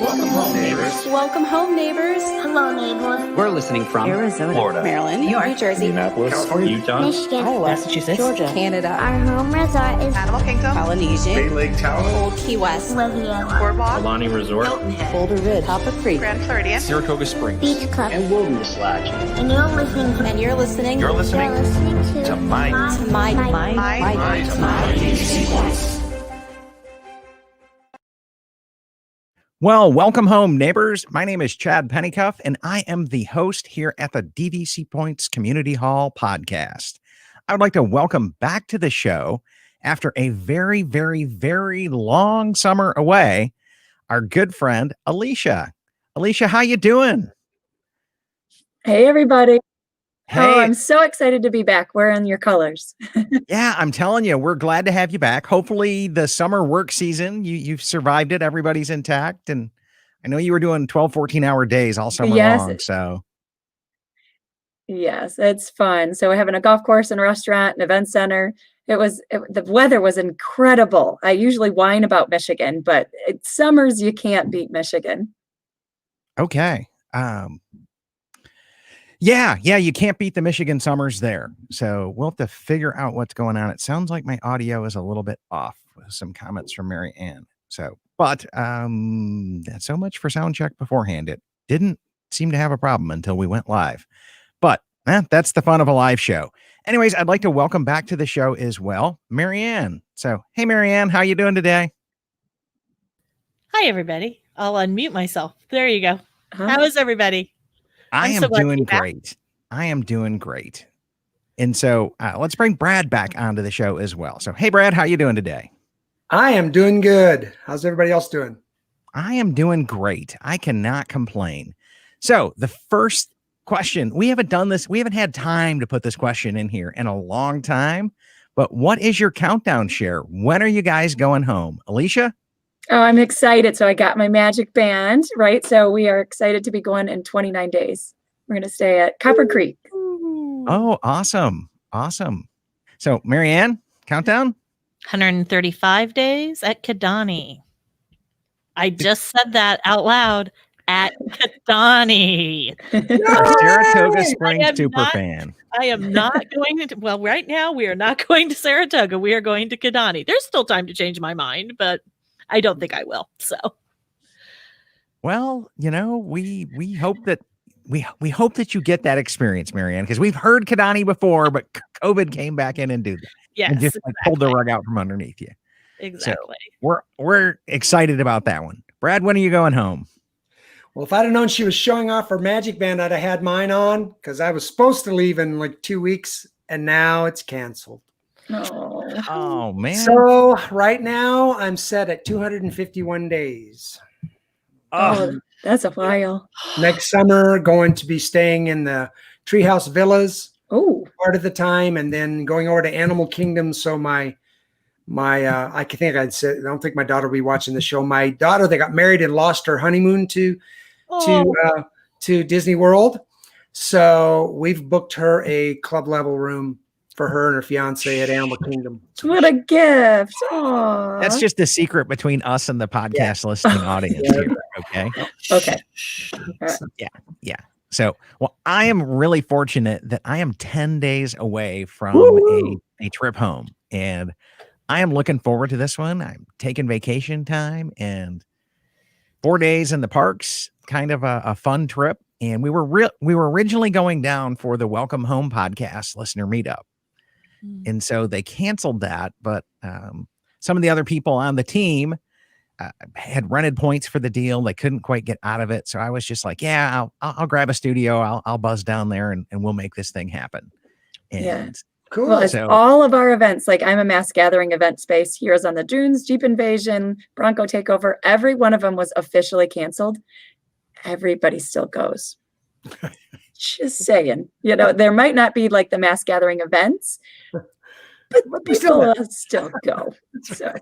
Welcome home, neighbors. Welcome home, neighbors. Hello, neighbors. We're listening from Arizona, Florida, Maryland, New York, New Jersey, Indianapolis, California, Utah, Michigan, Iowa, Massachusetts, Georgia, Canada, our home resort is Animal Kingdom, Polynesia, Bay Lake Tahoe, Old Key West, Riviera, Boardwalk, Alani Resort, Hilton Head, Boulder Ridge, Copper Creek, Grand Floridian, Saratoga Springs. Beach Club, and Wilderness Lodge. and you're listening to and you're listening You're listening to my Well, welcome home, neighbors. My name is Chad Pennycuff, and I am the host here at the DVC Points Community Hall podcast. I would like to welcome back to the show, after a very, very, very long summer away, our good friend, Alicia. Alicia, how you doing? Hey, everybody. Hey, Oh, I'm so excited to be back wearing your colors. yeah, I'm telling you, we're glad to have you back. Hopefully the summer work season, you've survived it. Everybody's intact. And I know you were doing 12, 14-hour days all summer Yes. long. So Yes, it's fun. So we're having a golf course and restaurant and event center. The weather was incredible. I usually whine about Michigan, but summers you can't beat Michigan. okay. Yeah, you can't beat the Michigan summers there. So we'll have to figure out what's going on. It sounds like my audio is a little bit off with some comments from Mary Ann. So, but that's so much for sound check beforehand. It didn't seem to have a problem until we went live. But that's the fun of a live show. Anyways, I'd like to welcome back to the show as well, Mary Ann. So, hey, Mary Ann, how you doing today? Hi, everybody. I'll unmute myself. There you go. Huh? How is everybody? I I'm am so glad to doing be back. great. I am doing great. And so let's bring Brad back onto the show as well. So, hey, Brad, how you doing today? I am doing good. How's everybody else doing? I am doing great. I cannot complain. So the first question, we haven't done this. We haven't had time to put this question in here in a long time. But what is your countdown share? When are you guys going home? Alicia? Oh, I'm excited. So I got my magic band, right? So we are excited to be going in 29 days. We're going to stay at Copper Creek. Oh, awesome. Awesome. So, Mary Ann, countdown? 135 days at Kidani. I just said that out loud. At Kidani. A Saratoga I Springs am super not- fan. I am not going to, well, right now we are not going to Saratoga. We are going to Kidani. There's still time to change my mind, but I don't think I will. So Well, we hope that we hope that you get that experience, Mary Ann, because we've heard Kidani before, but COVID came back in and did that. yes, And just pulled the rug out from underneath you. exactly. We're excited about that one. Brad, when are you going home? Well, if I'd have known she was showing off her magic band, I'd have had mine on because I was supposed to leave in like 2 weeks and now it's canceled. Oh, Oh man. So right now I'm set at 251 days. oh, that's a while. Next summer, going to be staying in the Treehouse Villas Oh, part of the time and then going over to Animal Kingdom. So I don't think my daughter will be watching the show. My daughter, they got married and lost her honeymoon to Disney World. So we've booked her a club level room for her and her fiance at Animal Kingdom. what a gift. Oh, That's just a secret between us and the podcast listening audience here. Okay. okay. Yeah. So, well, I am really fortunate that I am 10 days away from a trip home, and I am looking forward to this one. I'm taking vacation time and 4 days in the parks, kind of a fun trip. And we were originally going down for the Welcome Home podcast listener meetup. And so they canceled that, but some of the other people on the team had rented points for the deal. They couldn't quite get out of it. So I was just like, yeah, I'll grab a studio. I'll buzz down there and we'll make this thing happen. And Yeah. Cool. Well, it's So- all of our events. Like I'm a mass gathering event space. Heroes on the Dunes, Jeep Invasion, Bronco Takeover. Every one of them was officially canceled. Everybody still goes. Just saying. There might not be like the mass gathering events, but we still people still go. So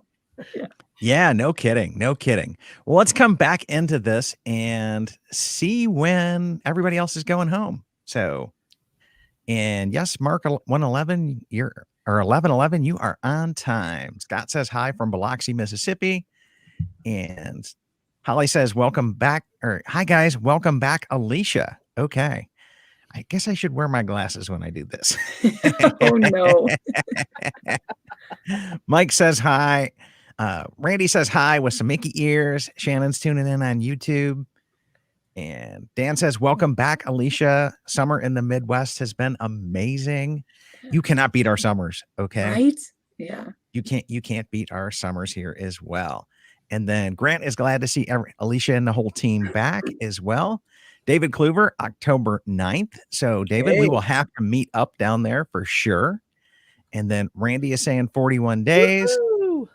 yeah, no kidding. No kidding. Well, let's come back into this and see when everybody else is going home. So, and yes, Mark 111, or 1111, you are on time. Scott says hi from Biloxi, Mississippi. And Holly says, welcome back. Or hi, guys. Welcome back, Alicia. Okay. I guess I should wear my glasses when I do this. Oh, no. Mike says hi. Randy says hi with some Mickey ears. Shannon's tuning in on YouTube. And Dan says, welcome back, Alicia. Summer in the Midwest has been amazing. You cannot beat our summers, okay? Right? Yeah. You can't beat our summers here as well. And then Grant is glad to see Alicia and the whole team back as well. David Kluver, October 9th. So, David, we will have to meet up down there for sure. And then Randy is saying 41 days. Woo-hoo.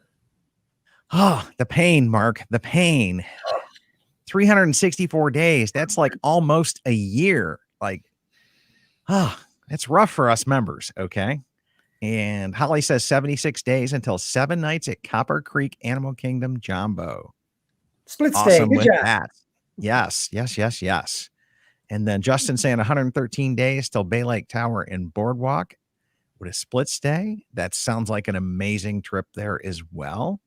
Oh, the pain, Mark, the pain. 364 days. That's like almost a year. Like, it's rough for us members. Okay. And Holly says 76 days until 7 nights at Copper Creek Animal Kingdom Jumbo. Split stay. Awesome Good with job. that. Yes. And then Justin saying 113 days till Bay Lake Tower and Boardwalk with a split stay. That sounds like an amazing trip there as well.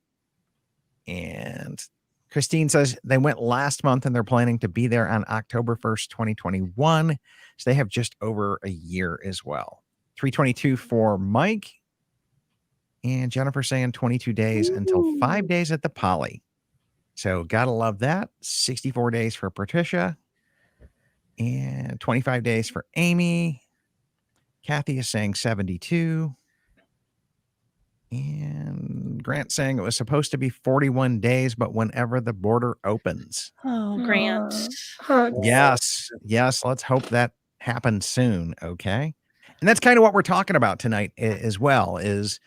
And Christine says they went last month and they're planning to be there on October 1st, 2021. So they have just over a year as well. 322 for Mike. And Jennifer saying 22 days until 5 days at the Poly. So gotta love that. 64 days for Patricia. And 25 days for Amy. Kathy is saying 72. And Grant saying it was supposed to be 41 days, but whenever the border opens. Oh, Grant. Hugs. Yes. Let's hope that happens soon. Okay. And that's kind of what we're talking about tonight as well, is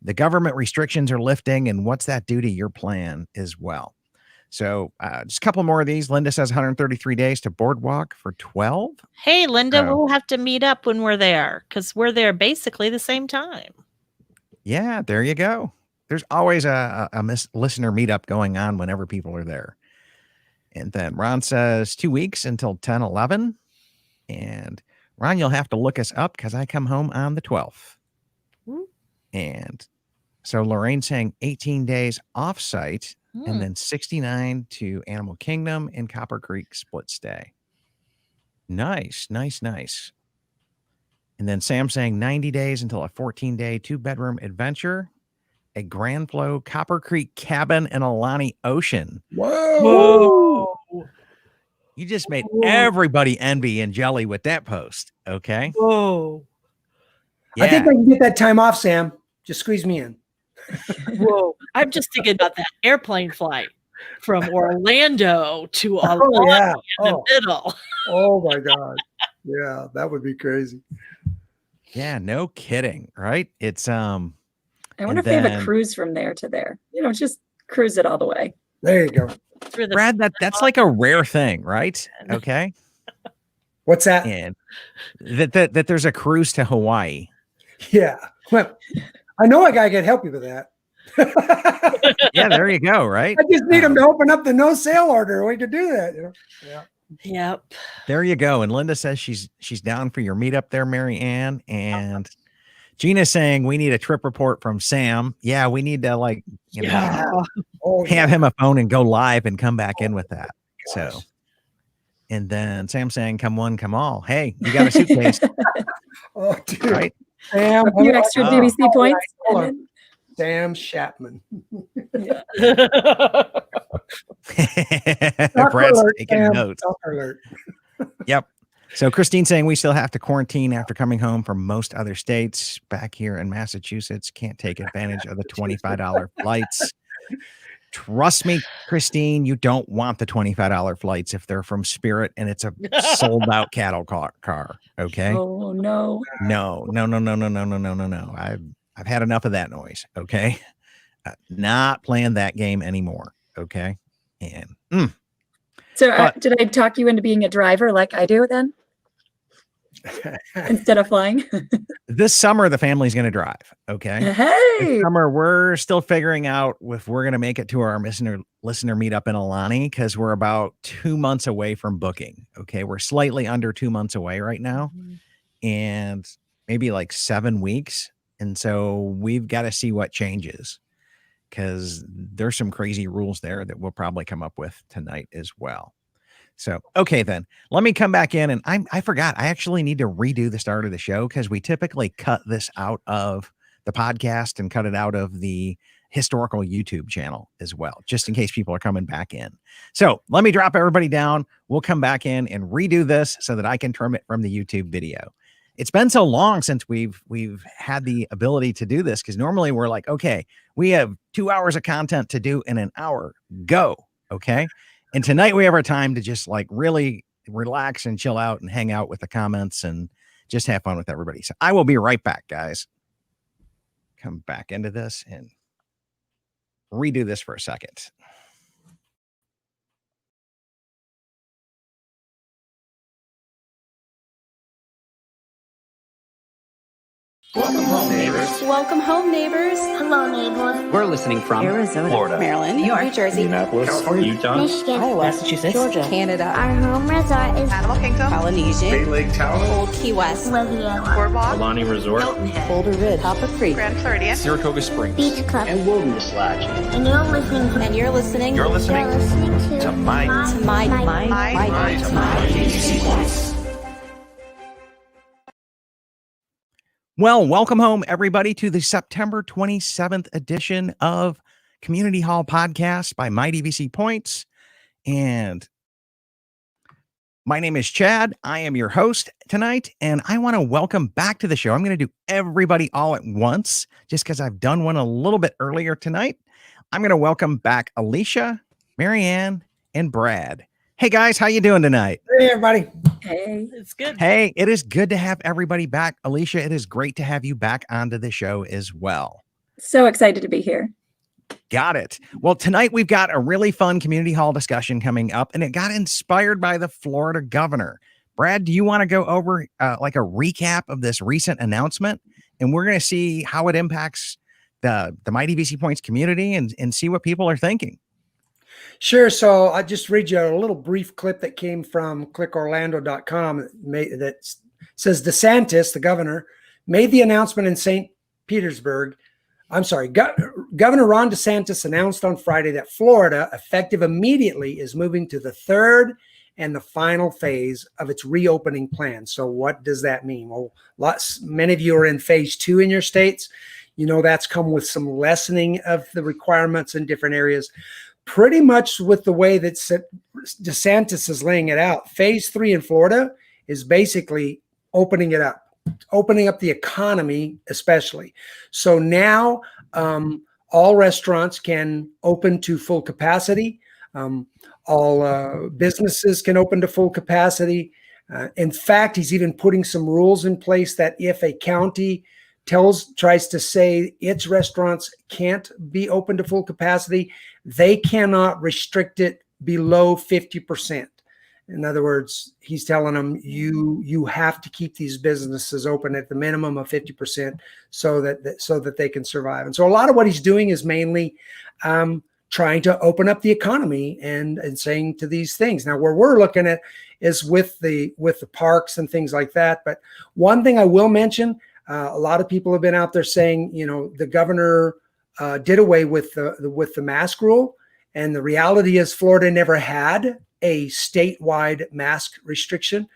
the government restrictions are lifting and what's that do to your plan as well. So just a couple more of these. Linda says 133 days to Boardwalk for 12. Hey, Linda, Oh. we'll have to meet up when we're there because we're there basically the same time. Yeah, there you go. There's always a listener meetup going on whenever people are there. And then Ron says 2 weeks until 10/11. And Ron, you'll have to look us up because I come home on the 12th. And so Lorraine saying 18 days off-site and then 69 to Animal Kingdom and Copper Creek split stay. Nice. And then Sam saying 90 days until a 14-day 2-bedroom adventure, a Grand Flow Copper Creek cabin in Alani Ocean. Whoa. You just made everybody envy and jelly with that post. Okay. Whoa. I think I can get that time off, Sam. Just squeeze me in. Whoa. I'm just thinking about that airplane flight from Orlando to Alani yeah. in the middle. Oh my God. Yeah, that would be crazy. Yeah, no kidding. Right. It's I wonder if they have a cruise from there to there. Just cruise it all the way. There you go. Through the Brad, that's like a rare thing, right? Okay. What's that? And that there's a cruise to Hawaii. Yeah. Well, I know a guy can help you with that. Yeah, there you go. Right. I just need him to open up the no sale order. We could do that. Yeah. Yep. There you go. And Linda says she's down for your meetup there, Mary Ann. And Gina's saying we need a trip report from Sam. Yeah, we need to have him a phone and go live and come back in with that. Gosh. So, and then Sam saying, come one, come all. Hey, you got a suitcase, Oh, dude. right? Sam, A few extra BBC points. Hold and on. Sam Chapman. Brad's Alert, taking Sam. notes. Alert. Yep. So Christine saying we still have to quarantine after coming home from most other states. Back here in Massachusetts, can't take advantage of the $25 flights. Trust me, Christine, you don't want the $25 flights if they're from Spirit and it's a sold out cattle car. Okay. oh no. No. I've had enough of that noise. Okay. Not playing that game anymore. Okay. And So did I talk you into being a driver like I do then? Instead of flying? this summer, the family's going to drive. Okay. Hey. This summer, we're still figuring out if we're going to make it to our listener meetup in Alani because we're about 2 months away from booking. Okay. We're slightly under 2 months away right now and maybe like 7 weeks. And so we've got to see what changes. because there's some crazy rules there that we'll probably come up with tonight as well. So, okay, then let me come back in, and I forgot. I actually need to redo the start of the show because we typically cut this out of the podcast and cut it out of the historical YouTube channel as well, just in case people are coming back in. So let me drop everybody down. We'll come back in and redo this so that I can trim it from the YouTube video. It's been so long since we've had the ability to do this, because normally we're like, okay, we have 2 hours of content to do in an hour. Go. Okay. And tonight we have our time to just like really relax and chill out and hang out with the comments and just have fun with everybody. So I will be right back, guys. Come back into this and redo this for a second. Welcome home, neighbors. Welcome home, neighbors. Hello, neighbors. We're listening from Arizona, Florida, Maryland, New York, New Jersey, Indianapolis, California, Utah, Michigan. Iowa, Massachusetts, Georgia, Canada, Our home resort is Animal Kingdom, Polynesia, Bay Lake, Tahoe, Old Key West, WDW. Boardwalk, Alani Resort, Boulder Ridge, Copper Creek, Grand Floridian, Saratoga Springs. Beach Club. and Wilderness Lodge. And you're listening to and you're listening You're You're listening listening to my Well, welcome home, everybody, to the September 27th edition of Community Hall Podcast by My DVC Points. And my name is Chad. I am your host tonight, and I want to welcome back to the show. I'm going to do everybody all at once, just because I've done one a little bit earlier tonight. I'm going to welcome back Alicia, Marianne, and Brad. Hey, guys, how you doing tonight? Hey, everybody. Hey. It's good. Hey, it is good to have everybody back. Alicia, it is great to have you back onto the show as well. So excited to be here. Got it. Well, tonight we've got a really fun community hall discussion coming up, and it got inspired by the Florida governor. Brad, do you want to go over like a recap of this recent announcement? And we're going to see how it impacts the Mighty VC Points community and see what people are thinking. Sure. So I'll just read you a little brief clip that came from clickorlando.com that says DeSantis, the governor, made the announcement in St. Petersburg. I'm sorry, Governor Ron DeSantis announced on Friday that Florida, effective immediately, is moving to the third and the final phase of its reopening plan. So what does that mean? Well, many of you are in phase 2 in your states. You know, that's come with some lessening of the requirements in different areas. Pretty much with the way that DeSantis is laying it out. Phase 3 in Florida is basically opening it up. Opening up the economy, especially. So now all restaurants can open to full capacity. All businesses can open to full capacity. In fact, he's even putting some rules in place that if a county tries to say its restaurants can't be open to full capacity, they cannot restrict it below 50%. In other words, he's telling them you have to keep these businesses open at the minimum of 50% so that they can survive. And so a lot of what he's doing is mainly trying to open up the economy and saying to these things. Now, where we're looking at is with the parks and things like that. But one thing I will mention, a lot of people have been out there saying, you know, the governor did away with the mask rule, and the reality is Florida never had a statewide mask restriction.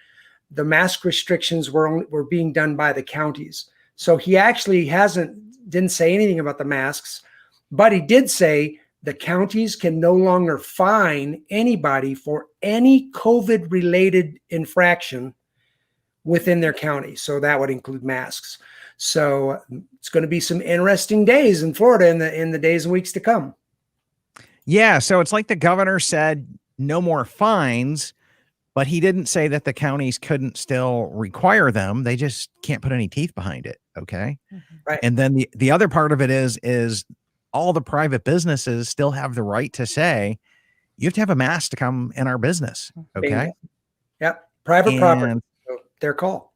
The mask restrictions were being done by the counties. So he actually didn't say anything about the masks, but he did say the counties can no longer fine anybody for any COVID related infraction within their county. So that would include masks. So it's going to be some interesting days in Florida in the days and weeks to come. Yeah. So it's like the governor said, no more fines, but he didn't say that the counties couldn't still require them. They just can't put any teeth behind it. Okay. Right. And then the other part of it is all the private businesses still have the right to say, you have to have a mask to come in our business. Okay. Bingo. Yep. Private property. So their call.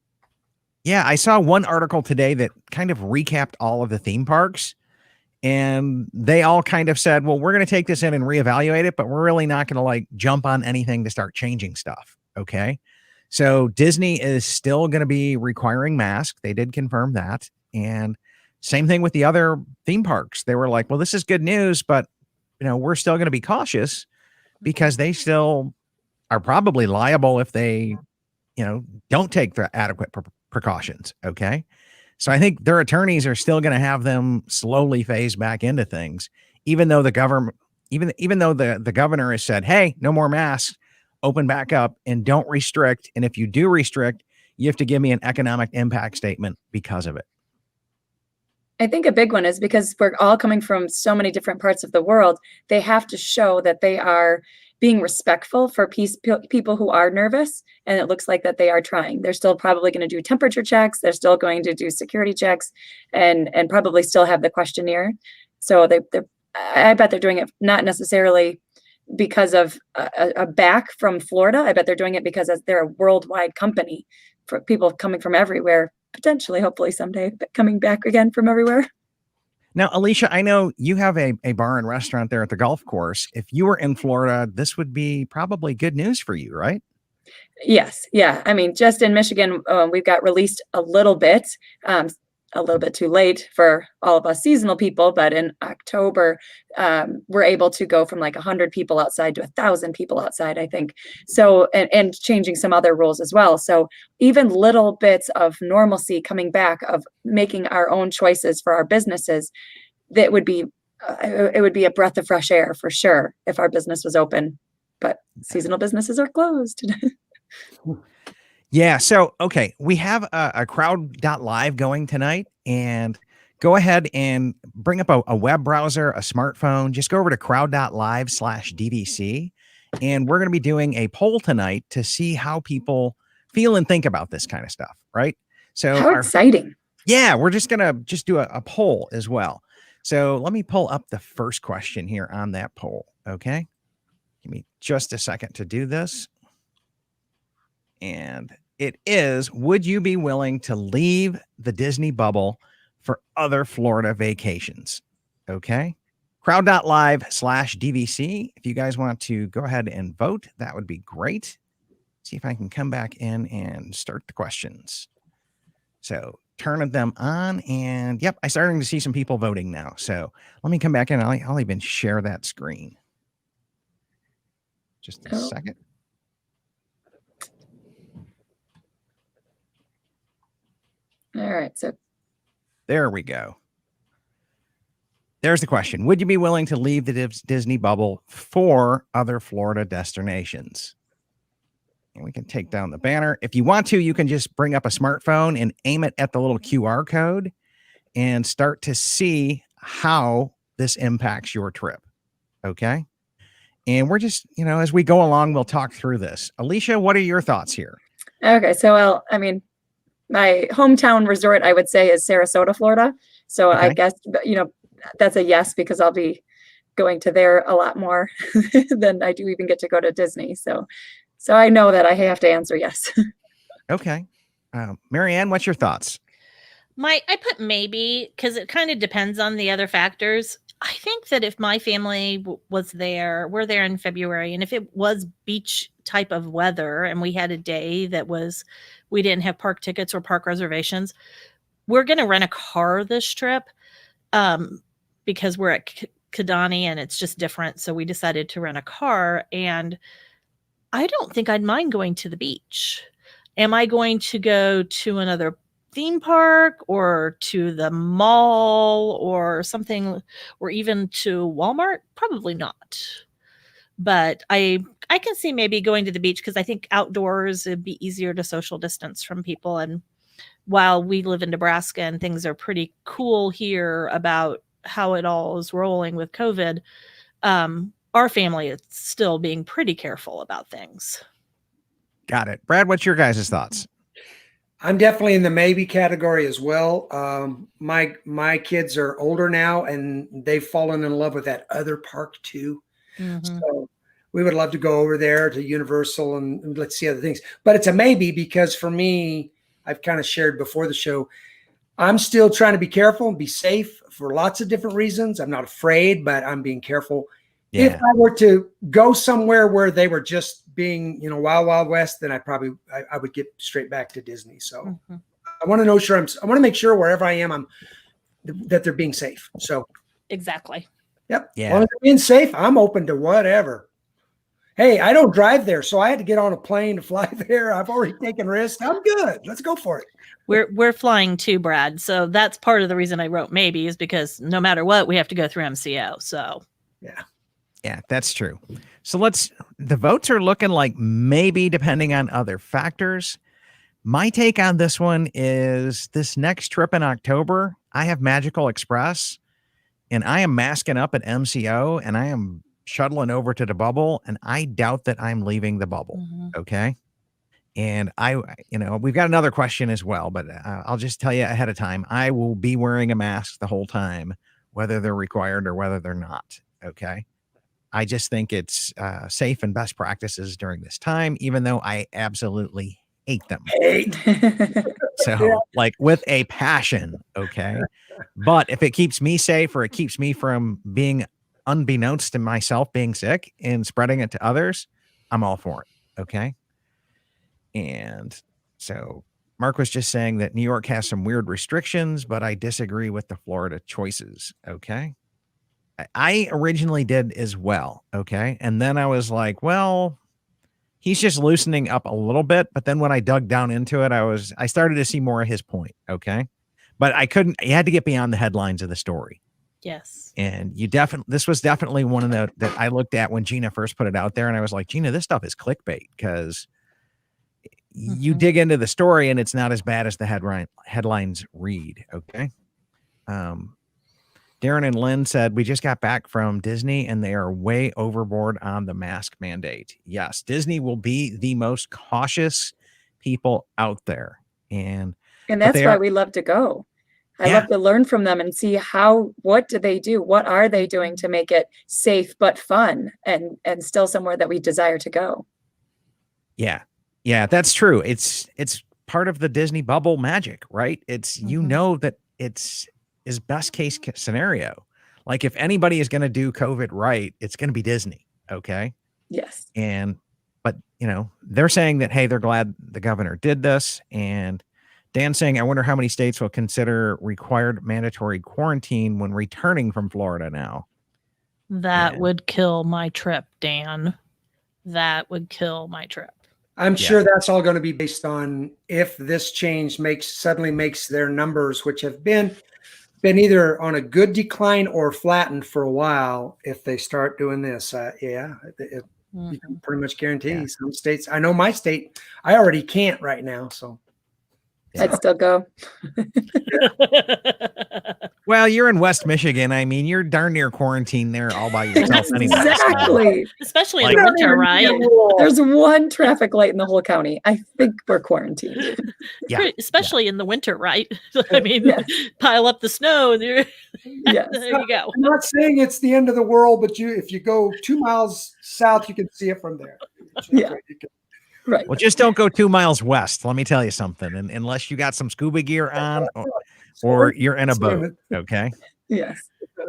Yeah. I saw one article today that kind of recapped all of the theme parks. And they all kind of said, well, we're going to take this in and reevaluate it, but we're really not going to like jump on anything to start changing stuff. Okay. So Disney is still going to be requiring masks. They did confirm that. And Same thing with the other theme parks. They were like, well, this is good news, but we're still going to be cautious because they still are probably liable if they, don't take the adequate precautions. Okay. So I think their attorneys are still going to have them slowly phase back into things, even though the government, even though the governor has said, hey, no more masks, open back up and don't restrict. And if you do restrict, you have to give me an economic impact statement because of it. I think a big one is because we're all coming from so many different parts of the world. They have to show that they are being respectful for people who are nervous. And it looks like that they are trying. They're still probably going to do temperature checks. They're still going to do security checks and probably still have the questionnaire. So I bet they're doing it not necessarily because of a back from Florida. I bet they're doing it because they're a worldwide company for people coming from everywhere, potentially, hopefully someday coming back again from everywhere. Now, Alicia, I know you have a bar and restaurant there at the golf course. If you were in Florida, this would be probably good news for you, right? Yes. Yeah. I mean, just in Michigan, we've got released a little bit too late for all of us seasonal people, but in October, we're able to go from like 100 people outside to 1,000 people outside, I think. So, and changing some other rules as well. So even little bits of normalcy coming back, of making our own choices for our businesses, that would be, it would be a breath of fresh air for sure if our business was open, but seasonal businesses are closed. Yeah. So, okay, we have a crowd.live going tonight, and go ahead and bring up a web browser, a smartphone. Just go over to crowd.live/DDC. And we're going to be doing a poll tonight to see how people feel and think about this kind of stuff. Right. So how exciting. Yeah. We're just going to do a poll as well. So let me pull up the first question here on that poll. Okay. Give me just a second to do this. And it is, would you be willing to leave the Disney bubble for other Florida vacations? Okay. Crowd.live/DVC. If you guys want to go ahead and vote, that would be great. See if I can come back in and start the questions. So turning them on, and yep, I'm starting to see some people voting now. So let me come back in. I'll even share that screen. Just a second. All right. So there we go. There's the question. Would you be willing to leave the Disney bubble for other Florida destinations? And we can take down the banner. If you want to, you can just bring up a smartphone and aim it at the little QR code and start to see how this impacts your trip. Okay. And we're just, as we go along, we'll talk through this. Alicia, what are your thoughts here? Okay. So, well, I mean, my hometown resort, I would say, is Sarasota, Florida. So okay. I guess, that's a yes, because I'll be going to there a lot more than I do even get to go to Disney. So I know that I have to answer yes. Okay. Marianne, what's your thoughts? I put maybe, because it kind of depends on the other factors. I think that if my family was there, we're there in February, and if it was beach type of weather and we had a day that we didn't have park tickets or park reservations, we're going to rent a car this trip because we're at Kidani and it's just different. So we decided to rent a car, and I don't think I'd mind going to the beach. Am I going to go to another theme park or to the mall or something, or even to Walmart? Probably not. But I can see maybe going to the beach, because I think outdoors it'd be easier to social distance from people. And while we live in Nebraska and things are pretty cool here about how it all is rolling with COVID, our family is still being pretty careful about things. Got it. Brad, what's your guys' thoughts? I'm definitely in the maybe category as well. My kids are older now, and they've fallen in love with that other park too. Mm-hmm. So we would love to go over there to Universal and let's see other things. But it's a maybe, because for me, I've kind of shared before the show, I'm still trying to be careful and be safe for lots of different reasons. I'm not afraid, but I'm being careful. Yeah. If I were to go somewhere where they were just being, wild, wild west, then I would get straight back to Disney. So I want to make sure wherever I am, I'm that they're being safe. So, Exactly. yep. Yeah. As long as they're being safe, I'm open to whatever. Hey, I don't drive there, so I had to get on a plane to fly there. I've already taken risks. I'm good. Let's go for it. We're flying too, Brad. So that's part of the reason I wrote maybe, is because no matter what, we have to go through MCO. So Yeah, that's true. So the votes are looking like maybe, depending on other factors. My take on this one is this next trip in October, I have Magical Express and I am masking up at MCO and I am shuttling over to the bubble, and I doubt that I'm leaving the bubble. Okay. And we've got another question as well, but I'll just tell you ahead of time, I will be wearing a mask the whole time, whether they're required or whether they're not. Okay. I just think it's safe and best practices during this time, even though I absolutely hate them. So like with a passion. Okay. But if it keeps me safe or it keeps me from being unbeknownst to myself being sick and spreading it to others, I'm all for it. Okay. And so Mark was just saying that New York has some weird restrictions, but I disagree with the Florida choices. Okay. I originally did as well. Okay. And then I was like, well, he's just loosening up a little bit. But then when I dug down into it, I started to see more of his point. Okay. But you had to get beyond the headlines of the story. yes. And this was definitely one of the that I looked at when Gina first put it out there. And I was like, Gina, this stuff is clickbait, because you dig into the story and it's not as bad as the headlines read. Okay. Darren and Lynn said, we just got back from Disney and they are way overboard on the mask mandate. Yes, Disney will be the most cautious people out there. And that's why we love to go. I love to learn from them and see what do they do? What are they doing to make it safe but fun and still somewhere that we desire to go? Yeah. Yeah, that's true. It's part of the Disney bubble magic, right? It's, that it's best case scenario. Like if anybody is going to do COVID right, it's going to be Disney. Okay. Yes. But they're saying that, hey, they're glad the governor did this. And Dan's saying, I wonder how many states will consider required mandatory quarantine when returning from Florida now. That would kill my trip, Dan. That would kill my trip. I'm sure that's all going to be based on if this change suddenly makes their numbers, which have been either on a good decline or flattened for a while. If they start doing this, you can pretty much guarantee some states. I know my state, I already can't right now. So I'd still go. Well, you're in West Michigan. I mean, you're darn near quarantined there all by yourself anyway. Exactly. Especially in the winter, right? There's one traffic light in the whole county. I think we're quarantined. Especially in the winter, right? I mean, pile up the snow. There you go. I'm not saying it's the end of the world, but if you go 2 miles south, you can see it from there. Yeah. Right. Well, just don't go 2 miles west. Let me tell you something. And unless you got some scuba gear on or you're in a boat. Okay. Yes.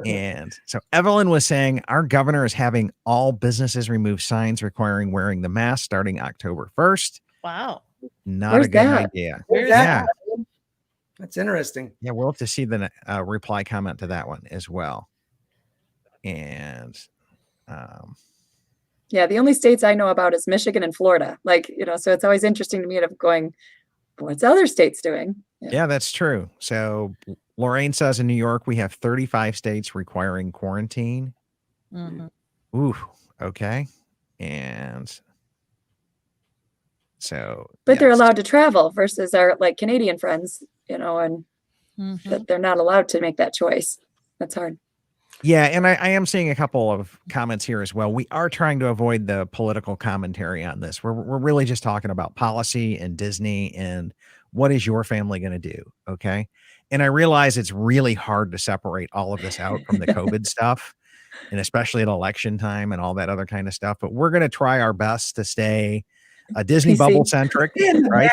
And so Evelyn was saying our governor is having all businesses remove signs requiring wearing the mask starting October 1st. Wow. Not a good idea. Yeah. That's interesting. Yeah. We'll have to see the reply comment to that one as well. And, the only states I know about is Michigan and Florida. So it's always interesting to me of going, what's other states doing? Yeah, that's true. So Lorraine says in New York, we have 35 states requiring quarantine. Ooh, okay. And so. But they're allowed to travel versus our Canadian friends, and that they're not allowed to make that choice. That's hard. Yeah, and I am seeing a couple of comments here as well. We are trying to avoid the political commentary on this. We're really just talking about policy and Disney and what is your family going to do, okay? And I realize it's really hard to separate all of this out from the COVID stuff, and especially at election time and all that other kind of stuff. But we're going to try our best to stay Disney bubble centric, right?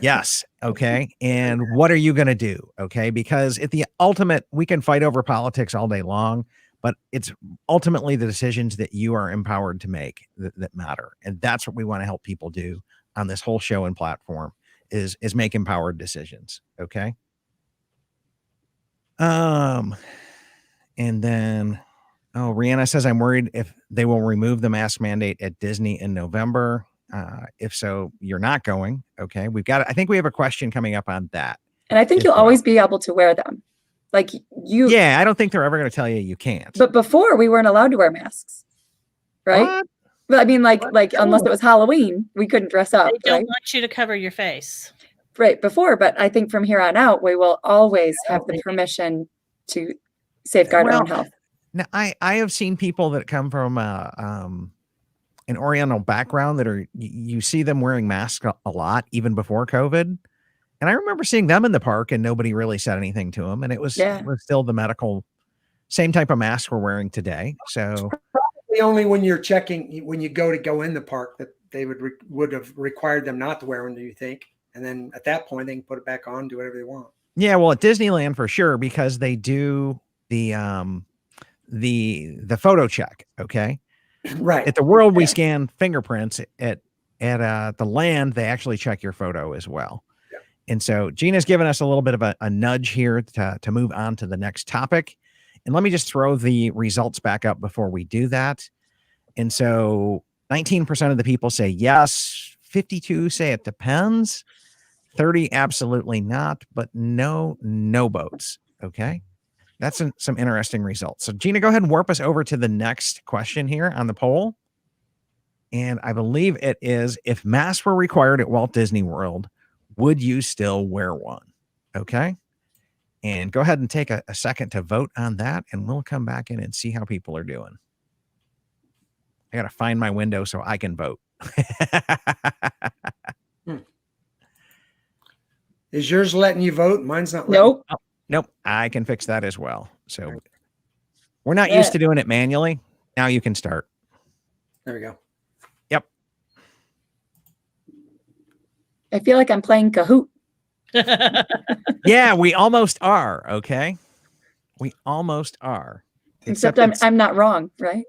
Yes. Okay. And what are you going to do? Okay. Because at the ultimate, we can fight over politics all day long, but it's ultimately the decisions that you are empowered to make that matter. And that's what we want to help people do on this whole show and platform is make empowered decisions. Okay. And then, oh, Rihanna says, I'm worried if they will remove the mask mandate at Disney in November. If so, you're not going. Okay. I think we have a question coming up on that. And I think as you'll well. always be able to wear them. Like you. Yeah, I don't think they're ever going to tell you can't. But before we weren't allowed to wear masks, right? What? But I mean, like unless it was Halloween, we couldn't dress up. They don't Right? want you to cover your face. Right before, but I think from here on out, we will always have the permission to safeguard our own health. Now, I have seen people that come from an Oriental background that you see them wearing masks a lot, even before COVID. And I remember seeing them in the park and nobody really said anything to them. And it was still the medical, same type of mask we're wearing today. So probably only when you're checking, when you go in the park, that they would have required them not to wear one, do you think? And then at that point, they can put it back on, do whatever they want. Yeah, well, at Disneyland for sure, because they do the photo check. Okay, right. At the World, we scan fingerprints. At the Land, they actually check your photo as well. Yeah. And so Gina's given us a little bit of a nudge here to move on to the next topic. And let me just throw the results back up before we do that. And so 19% of the people say yes, 52 say it depends. 30 absolutely not, but no votes. Okay. That's some interesting results. So Gina, go ahead and warp us over to the next question here on the poll. And I believe it is, if masks were required at Walt Disney World, would you still wear one? Okay. And go ahead and take a second to vote on that, and we'll come back in and see how people are doing. I got to find my window so I can vote. Is yours letting you vote? Mine's not. Nope. Nope. I can fix that as well. So we're not used to doing it manually. Now you can start. There we go. Yep. I feel like I'm playing Kahoot. Yeah, we almost are. Okay. We almost are. Except I'm not wrong, right?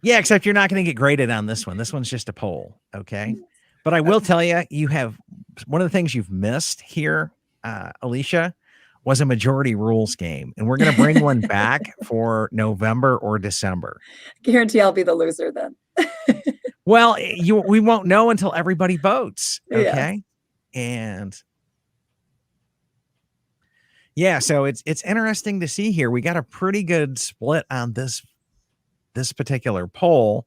Yeah, except you're not going to get graded on this one. This one's just a poll. Okay. But I will tell you, you have one of the things you've missed here, Alicia, was a majority rules game. And we're going to bring one back for November or December. Guarantee I'll be the loser then. Well, we won't know until everybody votes. Okay. Yeah. And yeah, so it's interesting to see here. We got a pretty good split on this particular poll.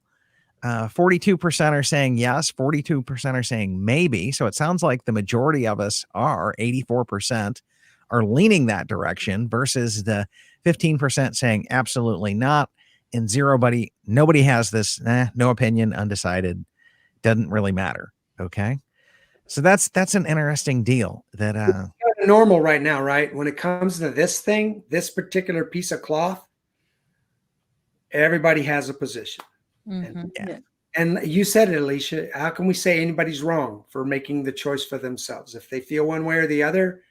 42% are saying yes, 42% are saying maybe. So it sounds like the majority of us 84% are leaning that direction versus the 15% saying absolutely not. And nobody has this, no opinion, undecided, doesn't really matter. Okay. So that's an interesting deal that normal right now, right? When it comes to this thing, this particular piece of cloth, everybody has a position. Mm-hmm. And you said it, Alicia. How can we say anybody's wrong for making the choice for themselves if they feel one way or the other?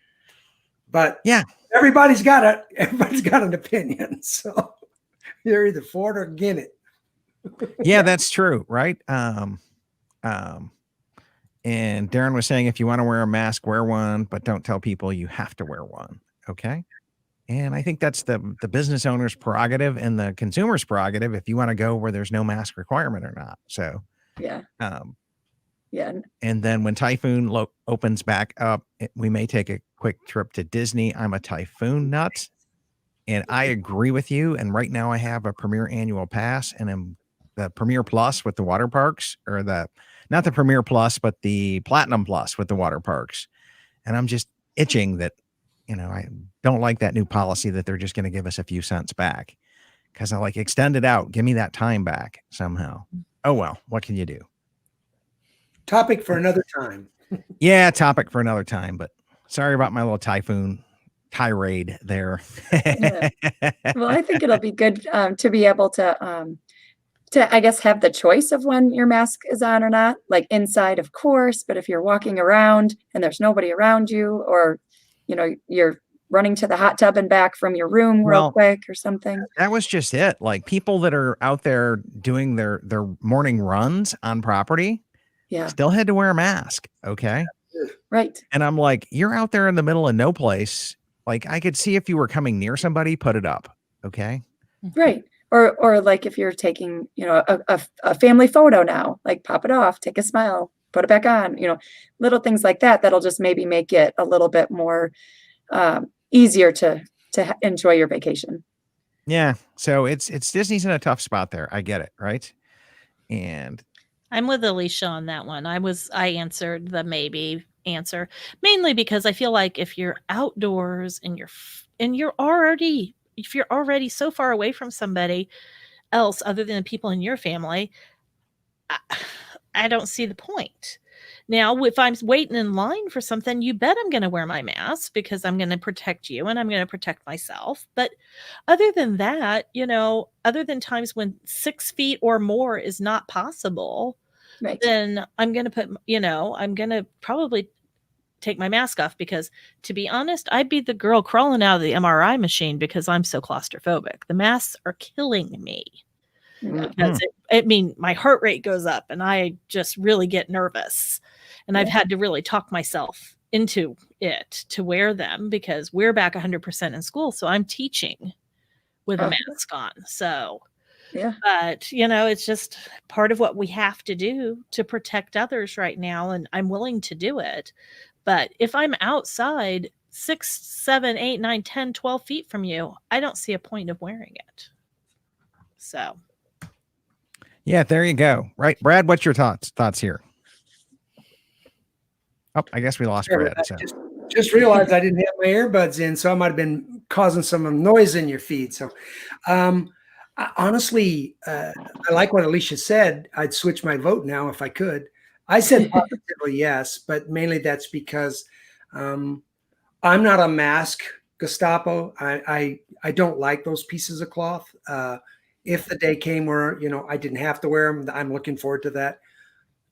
But yeah, everybody's got an opinion. So you're either for it or against it. Yeah, that's true, right? And Darren was saying, if you want to wear a mask, wear one, but don't tell people you have to wear one. Okay. And I think that's the business owner's prerogative and the consumer's prerogative if you want to go where there's no mask requirement or not. So, yeah. And then when Typhoon opens back up, we may take a quick trip to Disney. I'm a Typhoon nut, and I agree with you. And right now I have a Premier annual pass, and I'm the Premier Plus with the water parks, or not the Premier Plus, but the Platinum Plus with the water parks. And I'm just itching that, I don't like that new policy that they're just going to give us a few cents back, because I extend it out. Give me that time back somehow. Oh, well, what can you do? Topic for another time. Yeah, topic for another time. But sorry about my little Typhoon tirade there. Yeah. Well, I think it'll be good to be able to I guess, have the choice of when your mask is on or not, like inside, of course. But if you're walking around and there's nobody around you, or, you're running to the hot tub and back from your room real quick or something. That was just it. Like people that are out there doing their morning runs on property, still had to wear a mask. Okay. Right. And I'm like, you're out there in the middle of no place. Like I could see if you were coming near somebody, put it up. Okay. Right. Or like if you're taking, a family photo now, like pop it off, take a smile, put it back on, little things like that, that'll just maybe make it a little bit more easier to enjoy your vacation. Yeah. So it's Disney's in a tough spot there. I get it. Right. And I'm with Alicia on that one. I answered the maybe answer mainly because I feel like if you're outdoors and if you're already so far away from somebody else other than the people in your family, I don't see the point. Now, if I'm waiting in line for something, you bet I'm going to wear my mask because I'm going to protect you and I'm going to protect myself. But other than that, other than times when 6 feet or more is not possible, Right. then I'm going to I'm going to probably take my mask off because, to be honest, I'd be the girl crawling out of the MRI machine because I'm so claustrophobic. The masks are killing me. Because my heart rate goes up and I just really get nervous. And I've had to really talk myself into it to wear them because we're back 100% in school. So I'm teaching with a mask on. So, but it's just part of what we have to do to protect others right now. And I'm willing to do it. But if I'm outside 6, 7, 8, 9, 10, 12 feet from you, I don't see a point of wearing it. So. Yeah, there you go. Right. Brad, what's your thoughts here? Oh, I guess we lost Brad. So. Just realized I didn't have my earbuds in, so I might have been causing some noise in your feed. So honestly, I like what Alicia said. I'd switch my vote now if I could. I said positively yes, but mainly that's because I'm not a mask Gestapo. I don't like those pieces of cloth. If the day came where, I didn't have to wear them, I'm looking forward to that.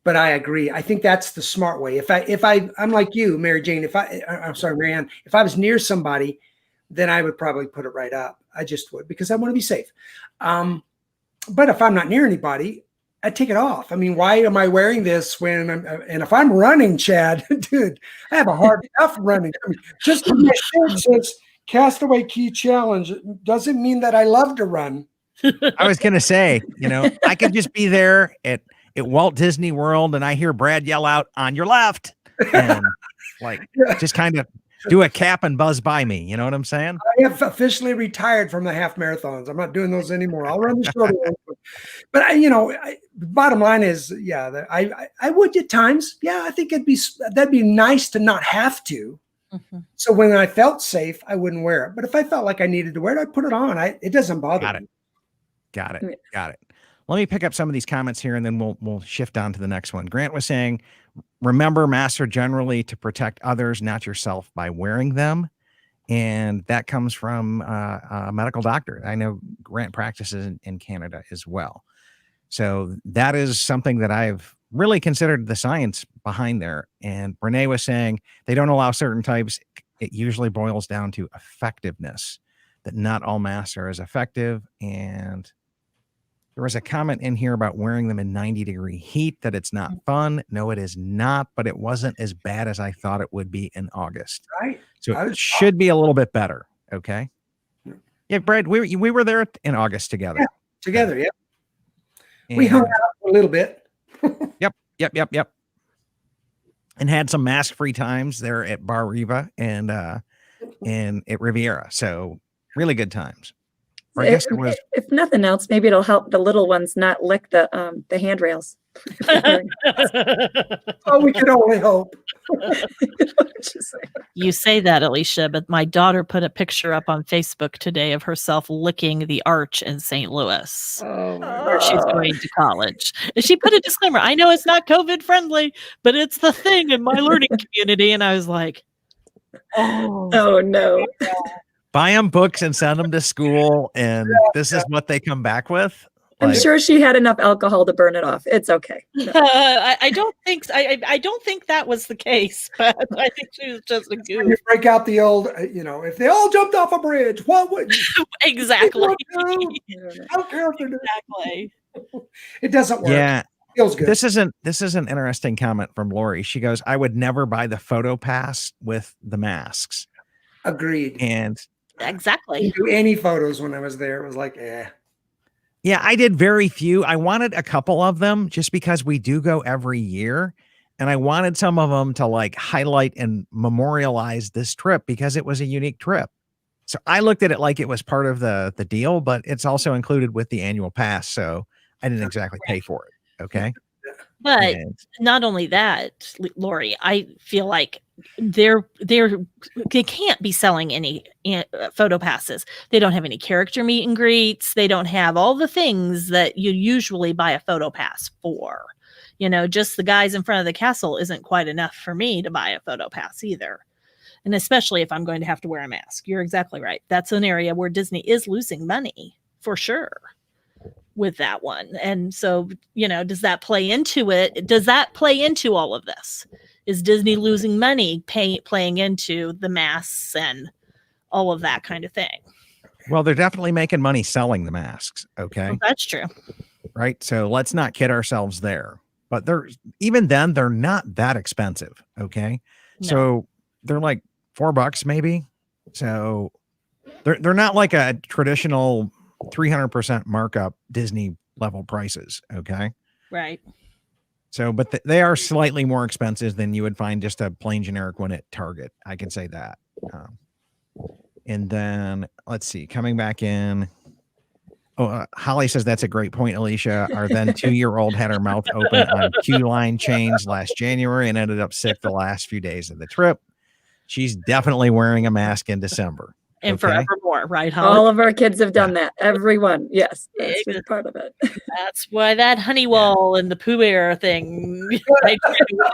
But I agree. I think that's the smart way. I'm like you, Mary Jane, I'm sorry, Marianne, if I was near somebody, then I would probably put it right up. I just would, because I want to be safe. But if I'm not near anybody, I'd take it off. I mean, why am I wearing this and if I'm running, Chad, dude, I have a hard enough running. I mean, just because my shirt says Castaway Key Challenge doesn't mean that I love to run. I was going to say, I could just be there at Walt Disney World and I hear Brad yell out on your left and just kind of do a cap and buzz by me. You know what I'm saying? I have officially retired from the half marathons. I'm not doing those anymore. I'll run the short ones. But bottom line is, I would at times. Yeah, I think that'd be nice to not have to. Mm-hmm. So when I felt safe, I wouldn't wear it. But if I felt like I needed to wear it, I'd put it on. It doesn't bother me. Got it. Let me pick up some of these comments here and then we'll shift on to the next one. Grant was saying, remember, masks are generally to protect others, not yourself, by wearing them. And that comes from a medical doctor. I know Grant practices in Canada as well. So that is something that I've really considered the science behind there. And Renee was saying they don't allow certain types. It usually boils down to effectiveness, that not all masks are as effective. And there was a comment in here about wearing them in 90-degree heat, that it's not fun. No, it is not, but it wasn't as bad as I thought it would be in August. Right. So it should be a little bit better. Okay. Yeah, Brad, we were there in August together. Yeah, together, yeah. We hung out a little bit. Yep. And had some mask-free times there at Bar Riva and at Riviera. So really good times. Or I guess it was. If nothing else, maybe it'll help the little ones not lick the handrails. Oh, we can only hope. You say that, Alicia, but my daughter put a picture up on Facebook today of herself licking the arch in St. Louis, where she's going to college. And she put a disclaimer. I know it's not COVID friendly, but it's the thing in my learning community. And I was like, oh no. Buy them books and send them to school, and this is what they come back with. I'm sure she had enough alcohol to burn it off. It's okay. No. I don't think I don't think that was the case, but I think she was just a goof. You break out the old, if they all jumped off a bridge, what would exactly? I don't care if they're doing exactly. It doesn't work. Yeah. It feels good. This is an interesting comment from Lori. She goes, I would never buy the photo pass with the masks. Agreed. And Exactly. Didn't do any photos when I was there. It was like, yeah, I did very few. I wanted a couple of them just because we do go every year. And I wanted some of them to like highlight and memorialize this trip because it was a unique trip. So I looked at it like it was part of the deal, but it's also included with the annual pass. So I didn't exactly pay for it. Okay. But And not only that, Lori, I feel like they can't be selling any photo passes. They don't have any character meet and greets. They don't have all the things that you usually buy a photo pass for. You know, just the guys in front of the castle isn't quite enough for me to buy a photo pass either. And especially if I'm going to have to wear a mask. You're exactly right. That's an area where Disney is losing money for sure with that one. And so, you know, does that play into it? Does that play into all of this? Is Disney losing money playing into the masks and all of that kind of thing? well, they're definitely making money selling the masks. Okay. Well, that's true. Right. So let's not kid ourselves there. But even then, they're not that expensive. Okay. No. So they're like $4 maybe. So they're not like a traditional 300% markup Disney level prices. Okay. Right. So, but they are slightly more expensive than you would find just a plain generic one at Target. I can say that. And then let's see, coming back in. Oh, Holly says that's a great point, Alicia. Our then 2-year-old had her mouth open on queue line change last January and ended up sick the last few days of the trip. She's definitely wearing a mask in December. And okay? forevermore, right, Holly? All of our kids have done that. Everyone. Yes. That's just part of it. That's why that Honeywell and the Pooh Bear thing. I do the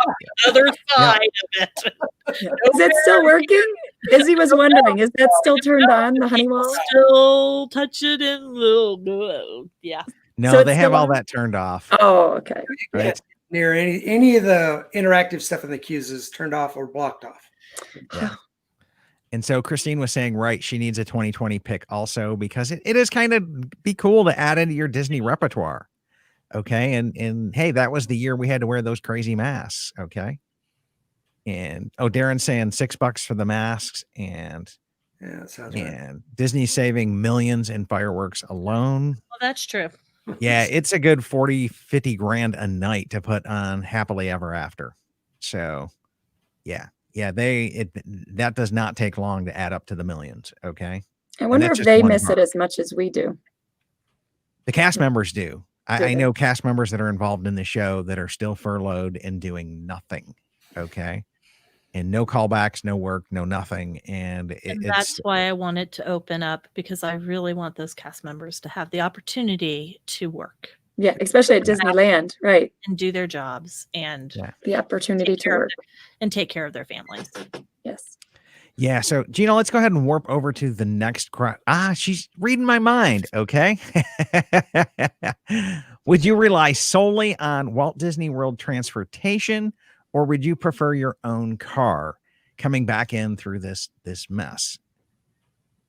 other side of it. Is it still working? Izzy was wondering, is that still turned on, the Honeywell? Still touch it and yeah. No, So they it's have still all on? that turned off. Oh, okay. Right. near any of the interactive stuff in the queues is turned off or blocked off. Yeah. And so Christine was saying, right, she needs a 2020 pick also because it is kind of be cool to add into your Disney repertoire. Okay. And hey, that was the year we had to wear those crazy masks. Okay. And Darren's saying $6 for the masks and Yeah, that sounds right. and Disney saving millions in fireworks alone. Well, that's true. Yeah, it's a good 40-50 grand a night to put on Happily Ever After. So yeah, that does not take long to add up to the millions. Okay. I wonder that's if just they one miss bar. it as much as we do. The cast members do. I they? know cast members that are involved in the show that are still furloughed and doing nothing. Okay. And no callbacks, no work, no nothing. And That's why I wanted to open up, because I really want those cast members to have the opportunity to work Yeah, especially at Disneyland, right? and do their jobs and The opportunity to work. take care of their families. Yes. yeah. So Gina, let's go ahead and warp over to the next crowd. She's reading my mind. Okay. Would you rely solely on Walt Disney World transportation, or would you prefer your own car coming back in through this mess?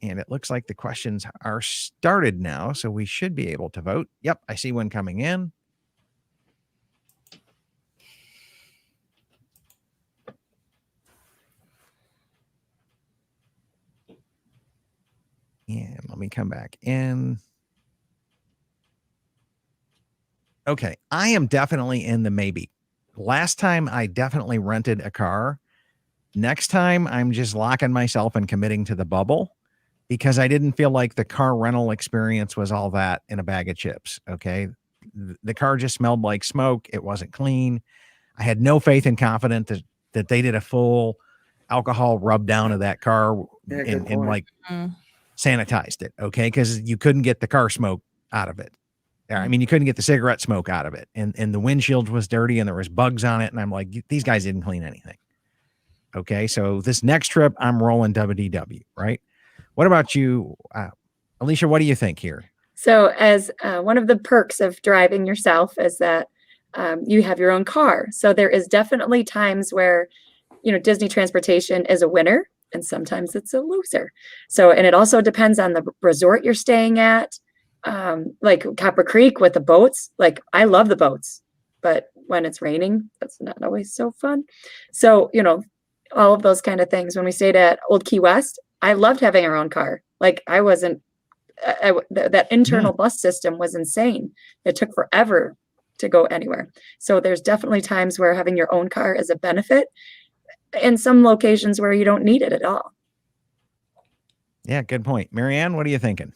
And it looks like the questions are started now, so we should be able to vote. Yep, I see one coming in. And let me come back in. Okay, I am definitely in the maybe. Last time I definitely rented a car. Next time I'm just locking myself and committing to the bubble because I didn't feel like the car rental experience was all that in a bag of chips. Okay. The car just smelled like smoke. It wasn't clean. I had no faith and confidence that they did a full alcohol rub down of that car and like sanitized it. Okay. Because you couldn't get the car smoke out of it. I mean, you couldn't get the cigarette smoke out of it, and the windshield was dirty and there was bugs on it. And I'm like, these guys didn't clean anything. Okay. So this next trip, I'm rolling WDW, right? What about you? Alicia, what do you think here? So as one of the perks of driving yourself is that you have your own car. So there is definitely times where, Disney transportation is a winner and sometimes it's a loser. So, and it also depends on the resort you're staying at. Like Copper Creek with the boats, like I love the boats, but when it's raining, that's not always so fun. So, all of those kind of things. When we stayed at Old Key West, I loved having our own car. Like I wasn't, that internal bus system was insane. It took forever to go anywhere. So there's definitely times where having your own car is a benefit, and some locations where you don't need it at all. Yeah, good point. Marianne, what are you thinking?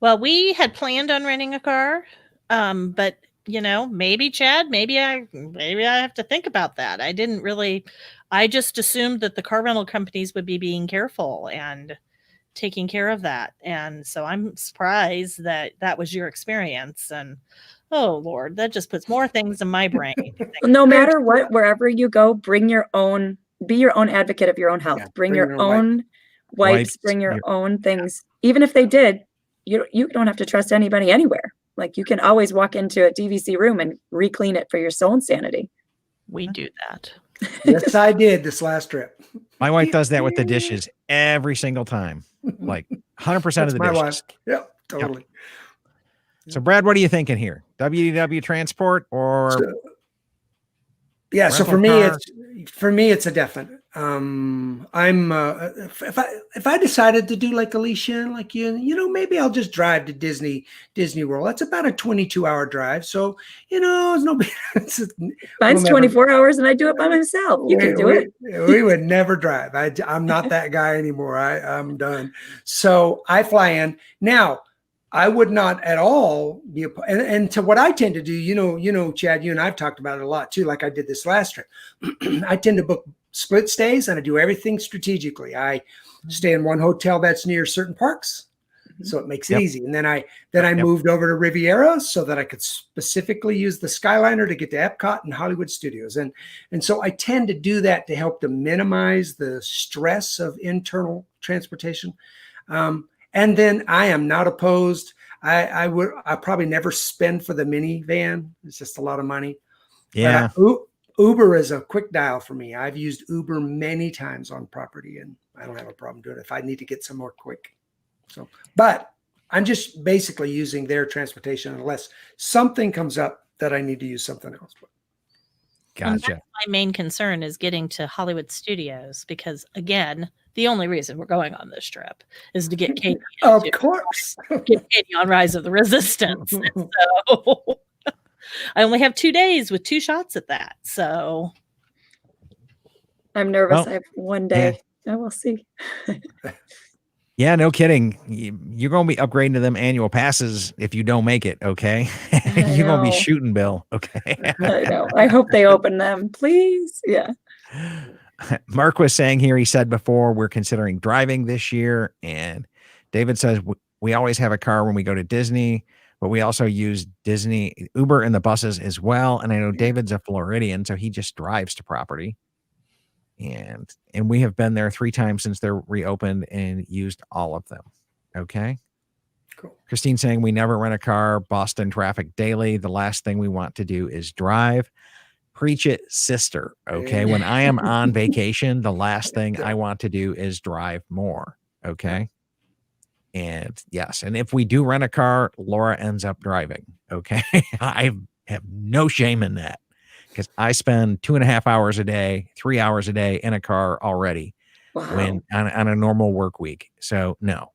Well, we had planned on renting a car, but maybe Chad, maybe I have to think about that. I just assumed that the car rental companies would be being careful and taking care of that. And so I'm surprised that that was your experience. And oh Lord, that just puts more things in my brain. No matter what, wherever you go, be your own advocate of your own health. Yeah, bring your own wipes, bring your own things. Even if they did, you don't have to trust anybody anywhere. Like you can always walk into a DVC room and re-clean it for your own sanity. We do that. Yes, I did this last trip. My wife does that with the dishes every single time, like 100% of the my dishes. wife. Yep, totally. Yep. So, Brad, what are you thinking here? WDW transport or? So for me, it's a definite. If I decided to do like Alicia, like maybe I'll just drive to Disney World. That's about a 22-hour drive. So, it's no big. Mine's 24 hours and I do it by myself. You can do it. We would never drive. I'm not that guy anymore. I'm done. So I fly in. Now, I would not at all be and to what I tend to do, Chad, you and I've talked about it a lot too, like I did this last trip. I tend to book split stays and I do everything strategically. I stay in one hotel that's near certain parks. So it makes it easy. And then I moved over to Riviera so that I could specifically use the Skyliner to get to Epcot and Hollywood Studios. And so I tend to do that to help to minimize the stress of internal transportation. And then I am not opposed. I probably never spend for the minivan. It's just a lot of money. Yeah. Uber is a quick dial for me. I've used Uber many times on property and I don't have a problem doing it if I need to get somewhere quick. So, but I'm just basically using their transportation unless something comes up that I need to use something else. Gotcha. My main concern is getting to Hollywood Studios because, again, the only reason we're going on this trip is to get Katie. Of course. Get Katie on Rise of the Resistance. And so I only have 2 days with 2 shots at that. So I'm nervous. I have one day. I will see. Yeah, no kidding. You're going to be upgrading to them annual passes if you don't make it, okay? You're going to be shooting Bill, okay? I know. I hope they open them, please. Yeah. Mark was saying here, he said before, we're considering driving this year. And David says, we always have a car when we go to Disney, but we also use Disney Uber in the buses as well. And I know David's a Floridian, so he just drives to property. And we have been there 3 times since they're reopened and used all of them. Okay. Cool. Christine saying we never rent a car, Boston traffic daily. The last thing we want to do is drive. Preach it, sister. Okay. When I am on vacation, the last thing I want to do is drive more. Okay. And yes. And if we do rent a car, Laura ends up driving. Okay. I have no shame in that. Because I spend 2.5 hours a day, 3 hours a day in a car already when on a normal work week. So no,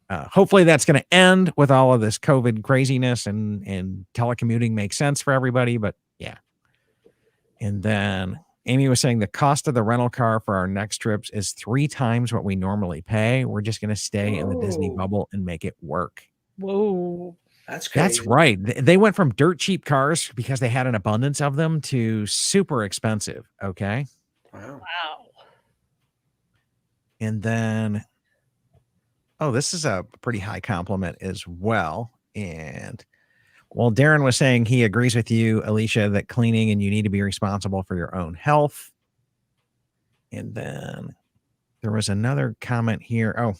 hopefully that's going to end with all of this COVID craziness and telecommuting makes sense for everybody. But yeah. And then Amy was saying the cost of the rental car for our next trips is 3 times what we normally pay. We're just going to stay in the Disney bubble and make it work. Whoa. That's crazy. That's right. They went from dirt cheap cars because they had an abundance of them to super expensive. Okay. Wow. And then, this is a pretty high compliment as well. And well, Darren was saying he agrees with you, Alicia, that cleaning and you need to be responsible for your own health. And then there was another comment here.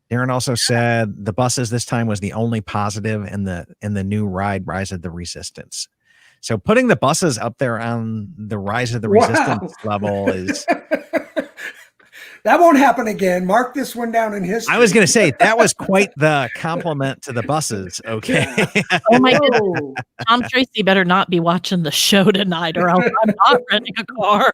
Darren also said the buses this time was the only positive in the new ride, Rise of the Resistance. So putting the buses up there on the Rise of the Resistance level is That won't happen again. Mark this one down in history. I was going to say that was quite the compliment to the buses. Okay. Oh my goodness. Whoa. Tom Tracy better not be watching the show tonight, or else I'm not renting a car.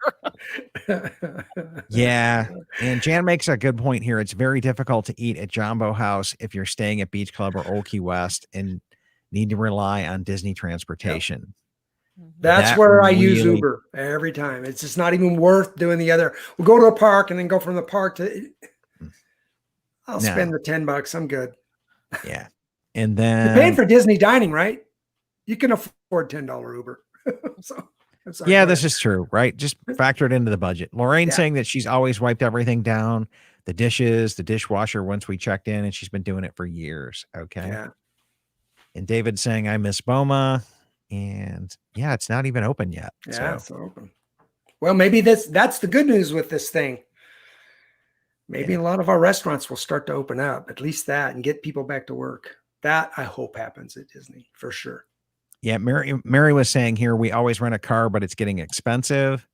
Yeah. And Jan makes a good point here. It's very difficult to eat at Jumbo House if you're staying at Beach Club or Old Key West and need to rely on Disney transportation. That's That where I use really- Uber every time. It's just not even worth doing the other. We'll go to a park and then go from the park to. I'll No. spend the $10. I'm good. Yeah. And You're then paying for Disney dining, right? You can afford $10 Uber. So, I'm sorry, yeah, go this ahead. is true, right? Just factor it into the budget. Lorraine Yeah. saying that she's always wiped everything down, the dishes, the dishwasher once we checked in, and she's been doing it for years. Okay. Yeah. And David saying, I miss Boma. And yeah, it's not even open yet. Yeah, So it's open. Well, maybe that's the good news with this thing. Maybe Yeah. a lot of our restaurants will start to open up, at least that, and get people back to work. That I hope happens at Disney for sure. yeah, Mary was saying here, we always rent a car, but it's getting expensive.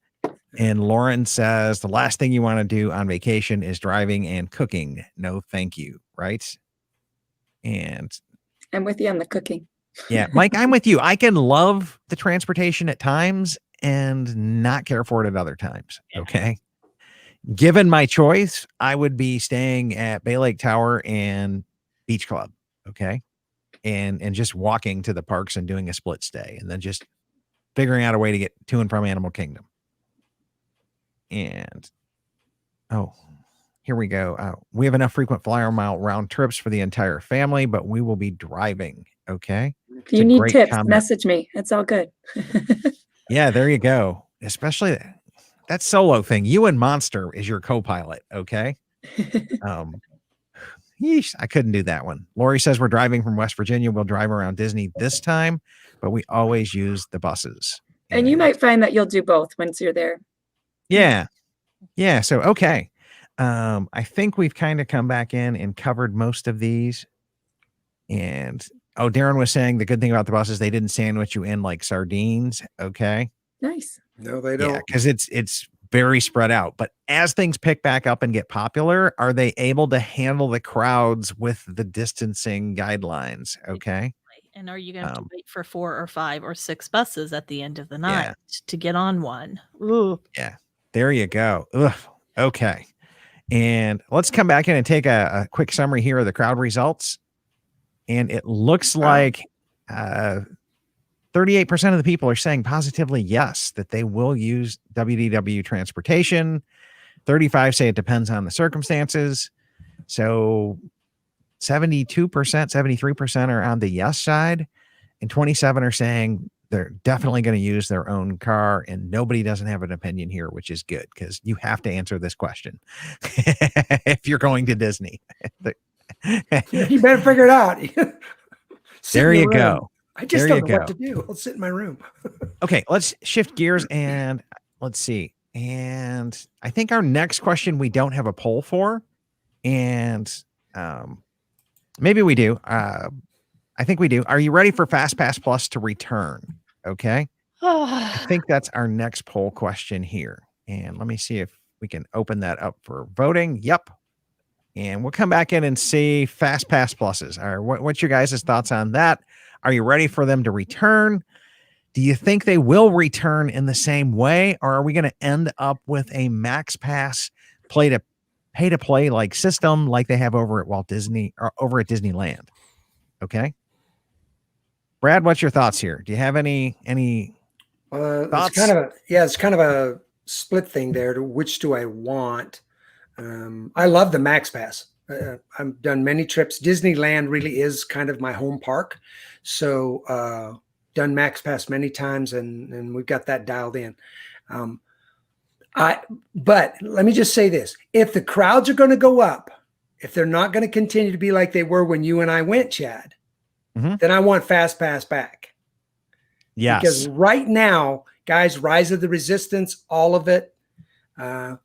And Lauren says the last thing you want to do on vacation is driving and cooking. No, thank you. Right. And I'm with you on the cooking. yeah, Mike, I'm with you. I can love the transportation at times and not care for it at other times. Okay. Given my choice, I would be staying at Bay Lake Tower and Beach Club. Okay. And just walking to the parks and doing a split stay and then just figuring out a way to get to and from Animal Kingdom. And oh, here we go. We have enough frequent flyer mile round trips for the entire family, but we will be driving. Okay. If you a need great tips, comment. message me. It's all good. Yeah, there you go. Especially that solo thing. You and Monster is your co-pilot. Okay. Yeesh, I couldn't do that one. Lori says we're driving from West Virginia. We'll drive around Disney this time, but we always use the buses. And you might find that you'll do both once you're there. Yeah. Yeah. So, okay. I think we've kind of come back in and covered most of these. And Darren was saying the good thing about the buses, they didn't sandwich you in like sardines. Okay. Nice. No, they Yeah. don't. Because it's very spread out. But as things pick back up and get popular, are they able to handle the crowds with the distancing guidelines? Okay. And are you going to have to wait for 4 or 5 or 6 buses at the end of the night Yeah. to get on one? Ooh. Yeah. There you go. Ugh. Okay. And let's come back in and take a quick summary here of the crowd results. And it looks like 38% of the people are saying positively yes, that they will use WDW transportation. 35 say it depends on the circumstances. So 72%, 73% are on the yes side, and 27 are saying they're definitely going to use their own car, and nobody doesn't have an opinion here, which is good because you have to answer this question if you're going to Disney. You better figure it out. Sit There in you your room. go. I just There you don't know what go. to do. I'll sit in my room. Okay, let's shift gears and let's see. And I think our next question we don't have a poll for, and maybe we do. I think we do. Are you ready for FastPass Plus to return? Okay. I think that's our next poll question here. And let me see if we can open that up for voting. Yep. And we'll come back in and see FastPass Pluses. All right, what's your guys' thoughts on that? Are you ready for them to return? Do you think they will return in the same way, or are we going to end up with a Max Pass pay to play like system like they have over at Walt Disney or over at Disneyland? Okay. Brad, what's your thoughts here? Do you have any It's thoughts? it's kind of a split thing there. To which do I want? I love the Max Pass. I've done many trips. Disneyland really is kind of my home park, so done Max Pass many times, and we've got that dialed in. But let me just say this: if the crowds are going to go up, if they're not going to continue to be like they were when you and I went, Chad, then I want Fast Pass back. Yes. Because right now, guys, Rise of the Resistance, all of it. I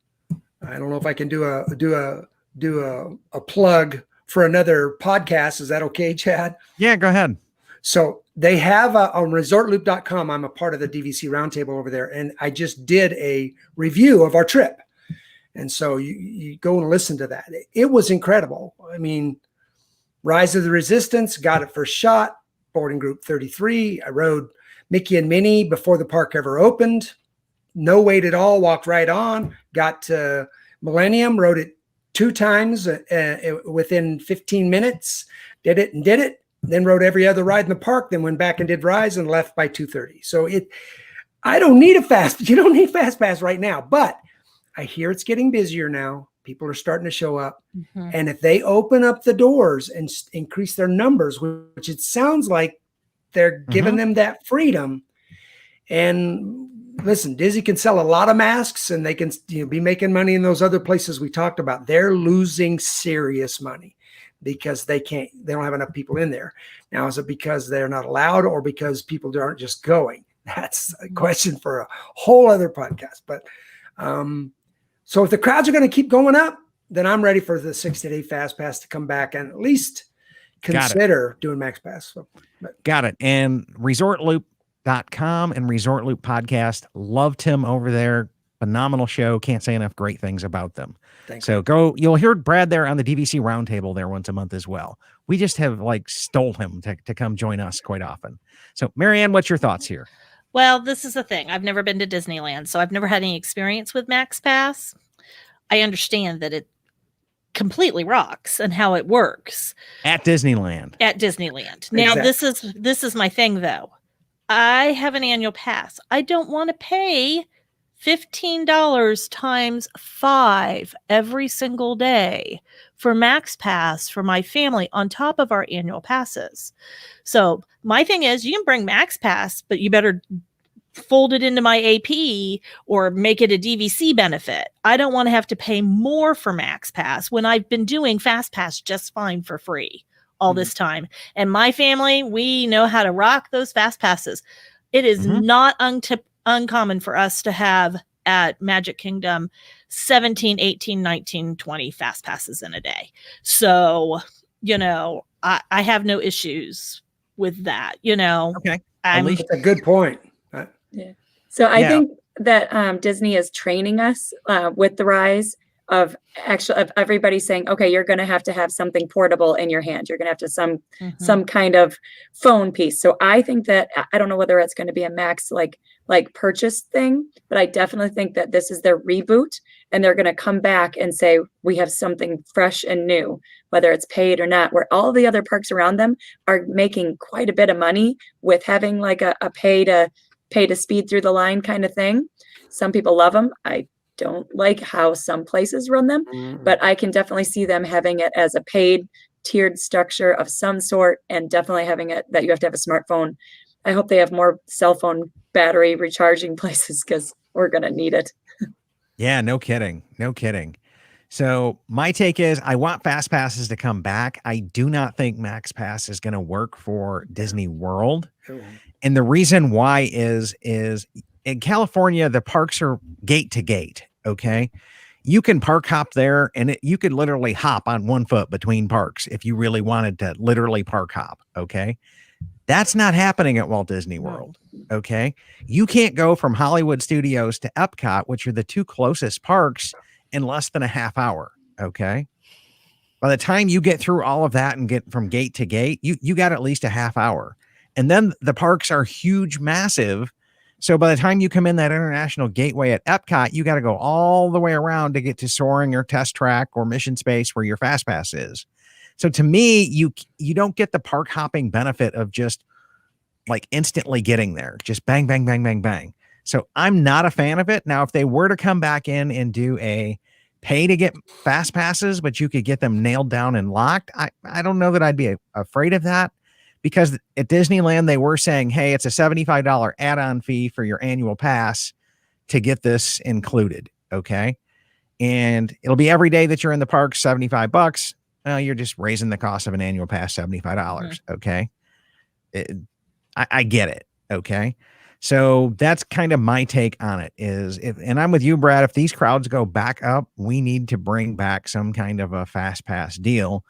don't know if I can do a plug for another podcast. Is that okay, Chad? Yeah, go ahead. So they have on resortloop.com. I'm a part of the DVC roundtable over there, and I just did a review of our trip. And so you go and listen to that. It was incredible. I mean, Rise of the Resistance, got it first shot, boarding group 33. I rode Mickey and Minnie before the park ever opened. No wait at all, walked right on. Got to Millennium, rode it 2 times within 15 minutes. Did it. Then rode every other ride in the park. Then went back and did Rise and left by 2:30. So I don't need a fast. You don't need fast pass right now. But I hear it's getting busier now. People are starting to show up. Mhm. And if they open up the doors and increase their numbers, which it sounds like they're giving them that freedom. And listen, Disney can sell a lot of masks and they can be making money in those other places we talked about. They're losing serious money because they don't have enough people in there. Now, is it because they're not allowed or because people aren't just going? That's a question for a whole other podcast. But so if the crowds are going to keep going up, then I'm ready for the 60-day fast pass to come back and at least consider doing max pass. So, Got it. And resortloop.com and Resort Loop podcast. Love Tim over there. Phenomenal show. Can't say enough great things about them. Thanks. So you'll hear Brad there on the DVC roundtable there once a month as well. We just have stole him to come join us quite often. So Marianne, what's your thoughts here? Well, this is the thing. I've never been to Disneyland, so I've never had any experience with Max Pass. I understand that it completely rocks and how it works At Disneyland. Now, this is my thing though. I have an annual pass. I don't want to pay $15 times 5 every single day for Max Pass for my family on top of our annual passes. So my thing is, you can bring Max Pass, but you better fold it into my AP or make it a DVC benefit. I don't want to have to pay more for Max Pass when I've been doing Fast Pass just fine for free all this time. And my family, we know how to rock those Fast Passes. It is not uncommon for us to have at Magic Kingdom 17, 18, 19, 20 Fast Passes in a day. So, I have no issues with that, Okay. That's a good point. Yeah. So I think that Disney is training us with the rise of everybody saying, okay, you're going to have something portable in your hand. You're going to have to some kind of phone piece. So I think that I don't know whether it's going to be a max like purchase thing, but I definitely think that this is their reboot and they're going to come back and say, we have something fresh and new, whether it's paid or not, where all the other parks around them are making quite a bit of money with having like a pay to speed through the line kind of thing. Some people love them. I don't like how some places run them, but I can definitely see them having it as a paid tiered structure of some sort and definitely having it that you have to have a smartphone. I hope they have more cell phone battery recharging places because we're going to need it. Yeah, no kidding. No kidding. So my take is I want Fast Passes to come back. I do not think Max Pass is going to work for Disney World. And the reason why is in California, the parks are gate to gate. Okay. You can park hop there and you could literally hop on 1 foot between parks if you really wanted to literally park hop. Okay. That's not happening at Walt Disney World. Okay. You can't go from Hollywood Studios to Epcot, which are the 2 closest parks, in less than a half hour. Okay. By the time you get through all of that and get from gate to gate, you got at least a half hour. And then the parks are huge, massive. So by the time you come in that international gateway at Epcot, you got to go all the way around to get to Soaring or Test Track or Mission Space where your Fast Pass is. So to me, you don't get the park hopping benefit of just like instantly getting there, just bang, bang, bang, bang, bang. So I'm not a fan of it. Now, if they were to come back in and do a pay to get Fast Passes, but you could get them nailed down and locked, I don't know that I'd be afraid of that. Because at Disneyland, they were saying, hey, it's a $75 add-on fee for your annual pass to get this included. Okay. And it'll be every day that you're in the park, $75. You're just raising the cost of an annual pass, $75. Okay. I get it. Okay. So that's kind of my take on it and I'm with you, Brad. If these crowds go back up, we need to bring back some kind of a Fast Pass deal.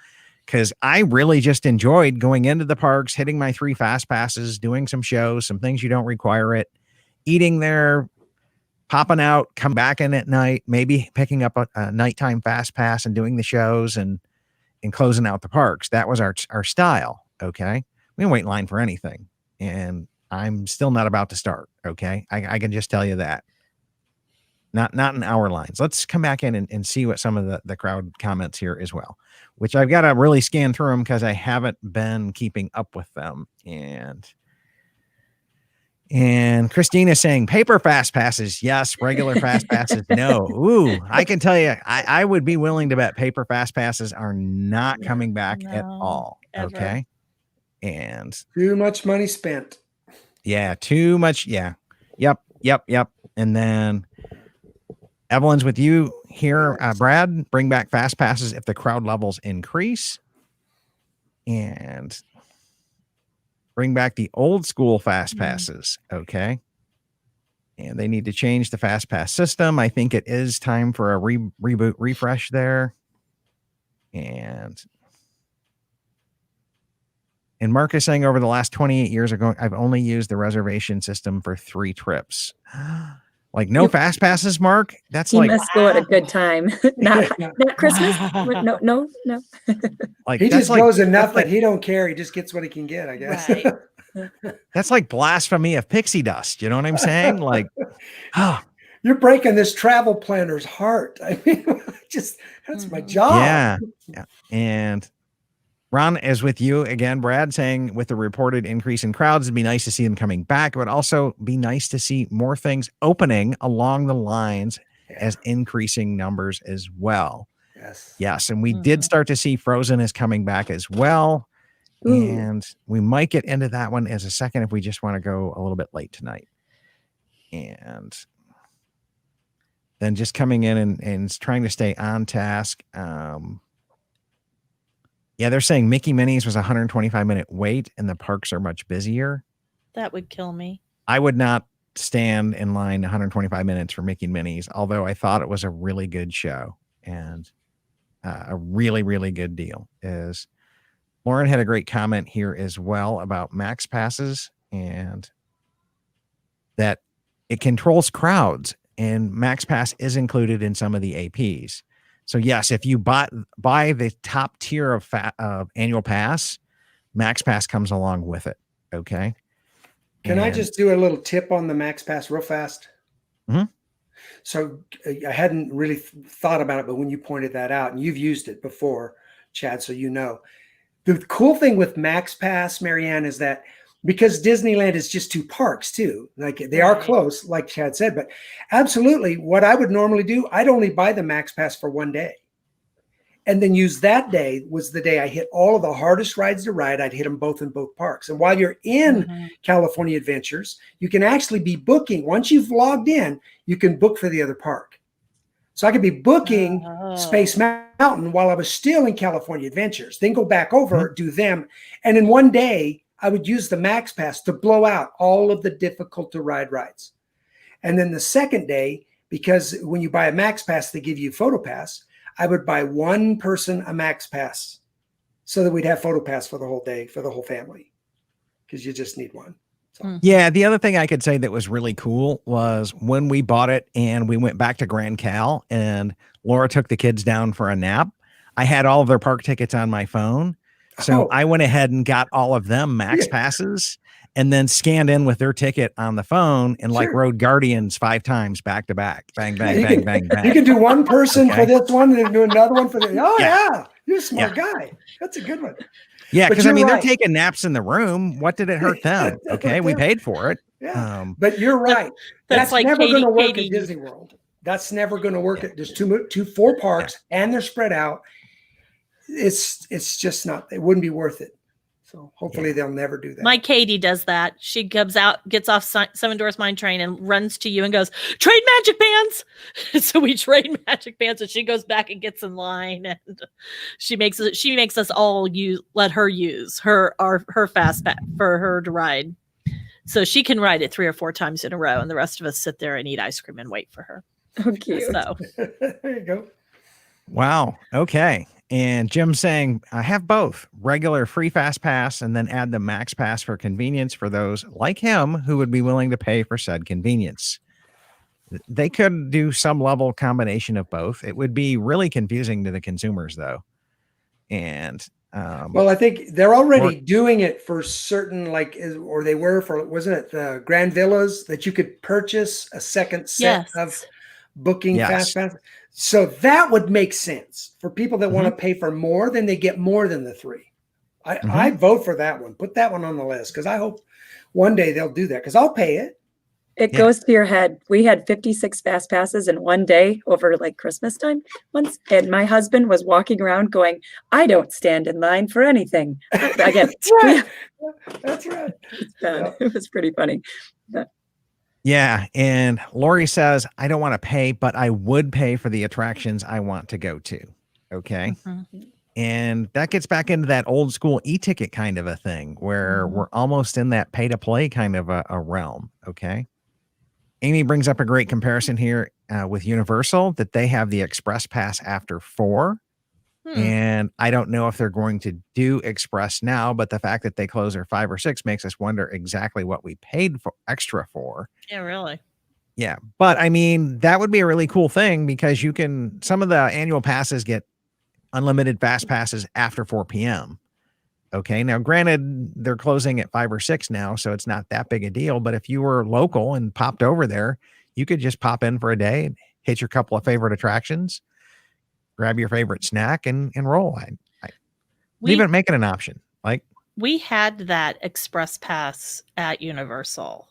Because I really just enjoyed going into the parks, hitting my 3 Fast Passes, doing some shows, some things you don't require it, eating their popping out, come back in at night, maybe picking up a nighttime fast pass and doing the shows and closing out the parks. That was our style. Okay. We didn't wait in line for anything. And I'm still not about to start. Okay. I can just tell you that. Not in our lines. Let's come back in and see what some of the crowd comments here as well, which I've got to really scan through them because I haven't been keeping up with them. And Christine is saying paper fast passes. Yes. Regular fast passes. No. Ooh, I can tell you, I would be willing to bet paper fast passes are not coming back at all. Ever. Okay. And Too much money spent. yeah, too much. Yeah. Yep. And then Evelyn's with you here. Brad, bring back fast passes if the crowd levels increase. And bring back the old school fast passes. Okay. And they need to change the fast pass system. I think it is time for a reboot refresh there. And Mark is saying over the last 28 years ago, I've only used the reservation system for 3 trips. Like no fast passes, Mark? That's He like must go at a good time. not Christmas. Wow. No. like He that's just like, goes enough that's like, that he don't care. He just gets what he can get, I guess. Right. that's like blasphemy of pixie dust. You know what I'm saying? Like, oh, You're breaking this travel planner's heart. I mean, that's my job. yeah. And Ron is with you again, Brad, saying with the reported increase in crowds, it'd be nice to see them coming back, but also be nice to see more things opening along the lines as increasing numbers as well. Yes. And we did start to see Frozen is coming back as well. Ooh. And we might get into that one as a second if we just want to go a little bit late tonight. And then just coming in and trying to stay on task. Yeah, they're saying Mickey Minnie's was a 125-minute wait and the parks are much busier. That would kill me. I would not stand in line 125 minutes for Mickey Minnie's, although I thought it was a really good show and a really, really good deal. Is Lauren had a great comment here as well about Max Passes and that it controls crowds, and Max Pass is included in some of the APs. So yes, if you buy the top tier of annual pass, Max Pass comes along with it. Okay. Can I just do a little tip on the Max Pass real fast? Mhm. So I hadn't really thought about it, but when you pointed that out, and you've used it before, Chad, so you know. The cool thing with Max Pass, Marianne, is that because Disneyland is just 2 parks too, like they are close, like Chad said, but absolutely what I would normally do, I'd only buy the Max Pass for 1 day and then use that day was the day I hit all of the hardest rides to ride. I'd hit them both in both parks. And while you're in California Adventures, you can actually be booking. Once you've logged in, you can book for the other park. So I could be booking Space Mountain while I was still in California Adventures, then go back over, do them. And in 1 day, I would use the Max Pass to blow out all of the difficult to ride rides. And then the second day, because when you buy a Max Pass, they give you Photo Pass, I would buy one person a Max Pass so that we'd have Photo Pass for the whole day, for the whole family, because you just need one. So. Yeah, the other thing I could say that was really cool was when we bought it and we went back to Grand Cal and Laura took the kids down for a nap, I had all of their park tickets on my phone. So I went ahead and got all of them Max Passes and then scanned in with their ticket on the phone and like rode Guardians 5 times back to back. Bang, bang, bang, bang, bang. You can do one person for this one and then do another one for the you're a smart guy. That's a good one. Yeah, because I mean they're taking naps in the room. What did it hurt them? Okay, we paid for it. Yeah. But you're right. That's like never going to work at Disney World. That's never going to work at there's 4 parks and they're spread out. It's just not, it wouldn't be worth it. So hopefully they'll never do that. My Katie does that. She comes out, gets off Seven Dwarfs Mine Train and runs to you and goes, trade magic bands. So we trade magic bands and she goes back and gets in line and she makes us all let her use her fast pass for her to ride. So she can ride it 3 or 4 times in a row and the rest of us sit there and eat ice cream and wait for her. Oh, cute. So there you go. Wow. Okay. And Jim's saying, I have both regular free fast pass and then add the Max Pass for convenience for those like him who would be willing to pay for said convenience. They could do some level combination of both. It would be really confusing to the consumers, though. And Well, I think they're already doing it for certain, or they were for, wasn't it the Grand Villas that you could purchase a second set of booking fast pass? So that would make sense for people that want to pay for more, then they get more than the 3. I vote for that one. Put that one on the list because I hope one day they'll do that because I'll pay it. It goes to your head. We had 56 fast passes in one day over like Christmas time once. And my husband was walking around going, I don't stand in line for anything. Again, That's right. It was pretty funny. But, yeah. And Lori says, I don't want to pay, but I would pay for the attractions I want to go to. Okay. And that gets back into that old school e-ticket kind of a thing where we're almost in that pay to play kind of a realm. Okay. Amy brings up a great comparison here with Universal that they have the Express Pass after 4. And I don't know if they're going to do Express now, but the fact that they close at 5 or 6 makes us wonder exactly what we paid for extra for. Yeah, really. Yeah. But I mean, that would be a really cool thing because you can, some of the annual passes get unlimited fast passes after 4 p.m. Okay. Now, granted, they're closing at 5 or 6 now, so it's not that big a deal. But if you were local and popped over there, you could just pop in for a day and hit your couple of favorite attractions, grab your favorite snack, and roll. Leave it, make it an option. Like we had that Express Pass at Universal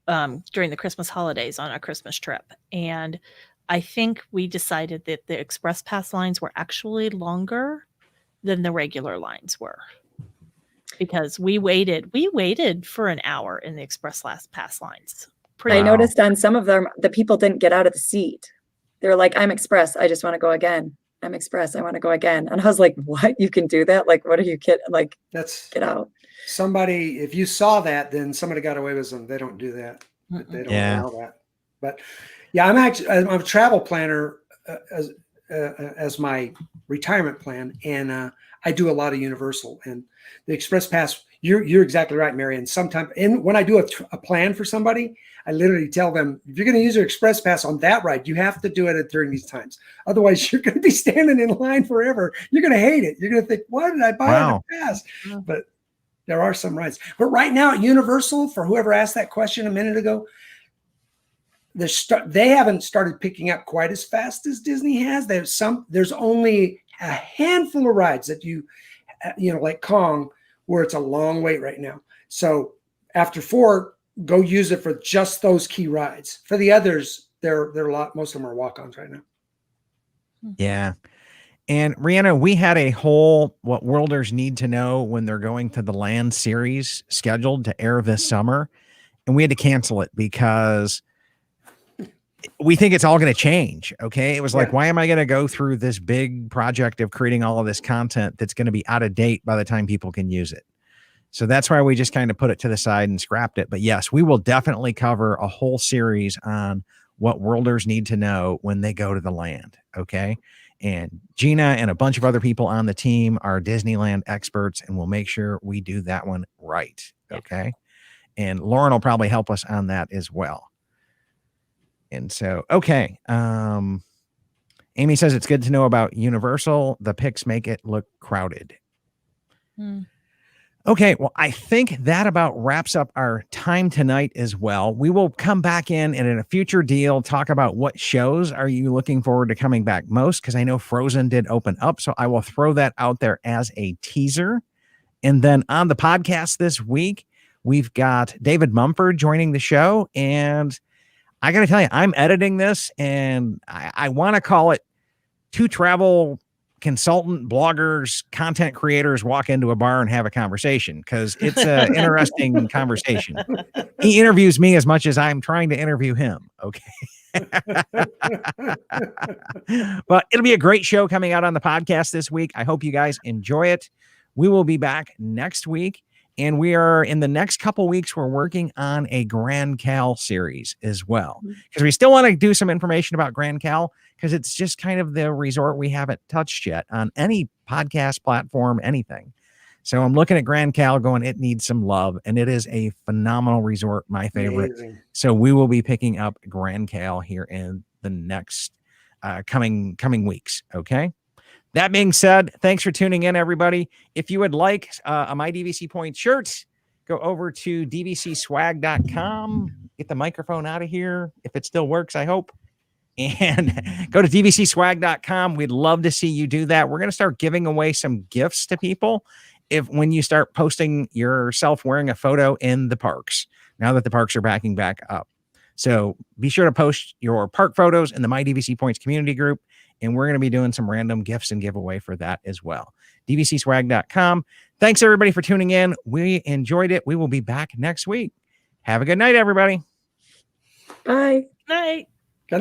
during the Christmas holidays on a Christmas trip, and I think we decided that the Express Pass lines were actually longer than the regular lines were. Because we waited for an hour in the Express Pass lines. I noticed on some of them, the people didn't get out of the seat. They're like, I'm Express. I just want to go again. I'm Express. I want to go again. And I was like, what? You can do that? Like, what are you kidding? Like, get out. Somebody, if you saw that, then somebody got away with them. They don't do that. They don't allow that. But yeah, I'm a travel planner as my retirement plan. And I do a lot of Universal and the Express Pass. You're exactly right, Mary. And sometimes, when I do a plan for somebody, I literally tell them, if you're going to use your Express Pass on that ride, you have to do it during these times. Otherwise, you're going to be standing in line forever. You're going to hate it. You're going to think, why did I buy the pass? But there are some rides. But right now at Universal, for whoever asked that question a minute ago, they haven't started picking up quite as fast as Disney has. There's only a handful of rides that like Kong, where it's a long wait right now. So after 4, go use it for just those key rides. For the others, they're a lot. Most of them are walk-ons right now. Yeah. And Rihanna, we had a whole What Worlders Need to Know When They're Going to the Land series scheduled to air this summer, and we had to cancel it because we think it's all going to change. Okay. It was like, why am I going to go through this big project of creating all of this content that's going to be out of date by the time people can use it? So that's why we just kind of put it to the side and scrapped it. But yes, we will definitely cover a whole series on what worlders need to know when they go to the land. Okay. And Gina and a bunch of other people on the team are Disneyland experts, and we'll make sure we do that one right. Okay. And Lauren will probably help us on that as well. And so, okay. Amy says it's good to know about Universal. The pics make it look crowded. Okay, well, I think that about wraps up our time tonight as well. We will come back in a future deal, talk about what shows are you looking forward to coming back most, because I know Frozen did open up, so I will throw that out there as a teaser. And then on the podcast this week, we've got David Mumford joining the show, and I got to tell you, I'm editing this, and I want to call it Two Travel Consultant Bloggers, Content Creators Walk into a Bar and Have a Conversation, because it's an interesting conversation. He interviews me as much as I'm trying to interview him. Okay. But it'll be a great show coming out on the podcast this week. I hope you guys enjoy it. We will be back next week. And we are in the next couple weeks, we're working on a Grand Cal series as well, because we still want to do some information about Grand Cal, because it's just kind of the resort we haven't touched yet on any podcast platform, anything. So I'm looking at Grand Cal going, it needs some love, and it is a phenomenal resort, my favorite. Amazing. So we will be picking up Grand Cal here in the next coming weeks. Okay. That being said, thanks for tuning in, everybody. If you would like a My DVC Point shirt, go over to dvcswag.com. Get the microphone out of here if it still works, I hope. And go to dvcswag.com. We'd love to see you do that. We're going to start giving away some gifts to people when you start posting yourself wearing a photo in the parks, now that the parks are backing back up. So be sure to post your park photos in the My DVC Points community group, and we're going to be doing some random gifts and giveaway for that as well. dvcswag.com. Thanks, everybody, for tuning in. We enjoyed it. We will be back next week. Have a good night, everybody. Bye. Night.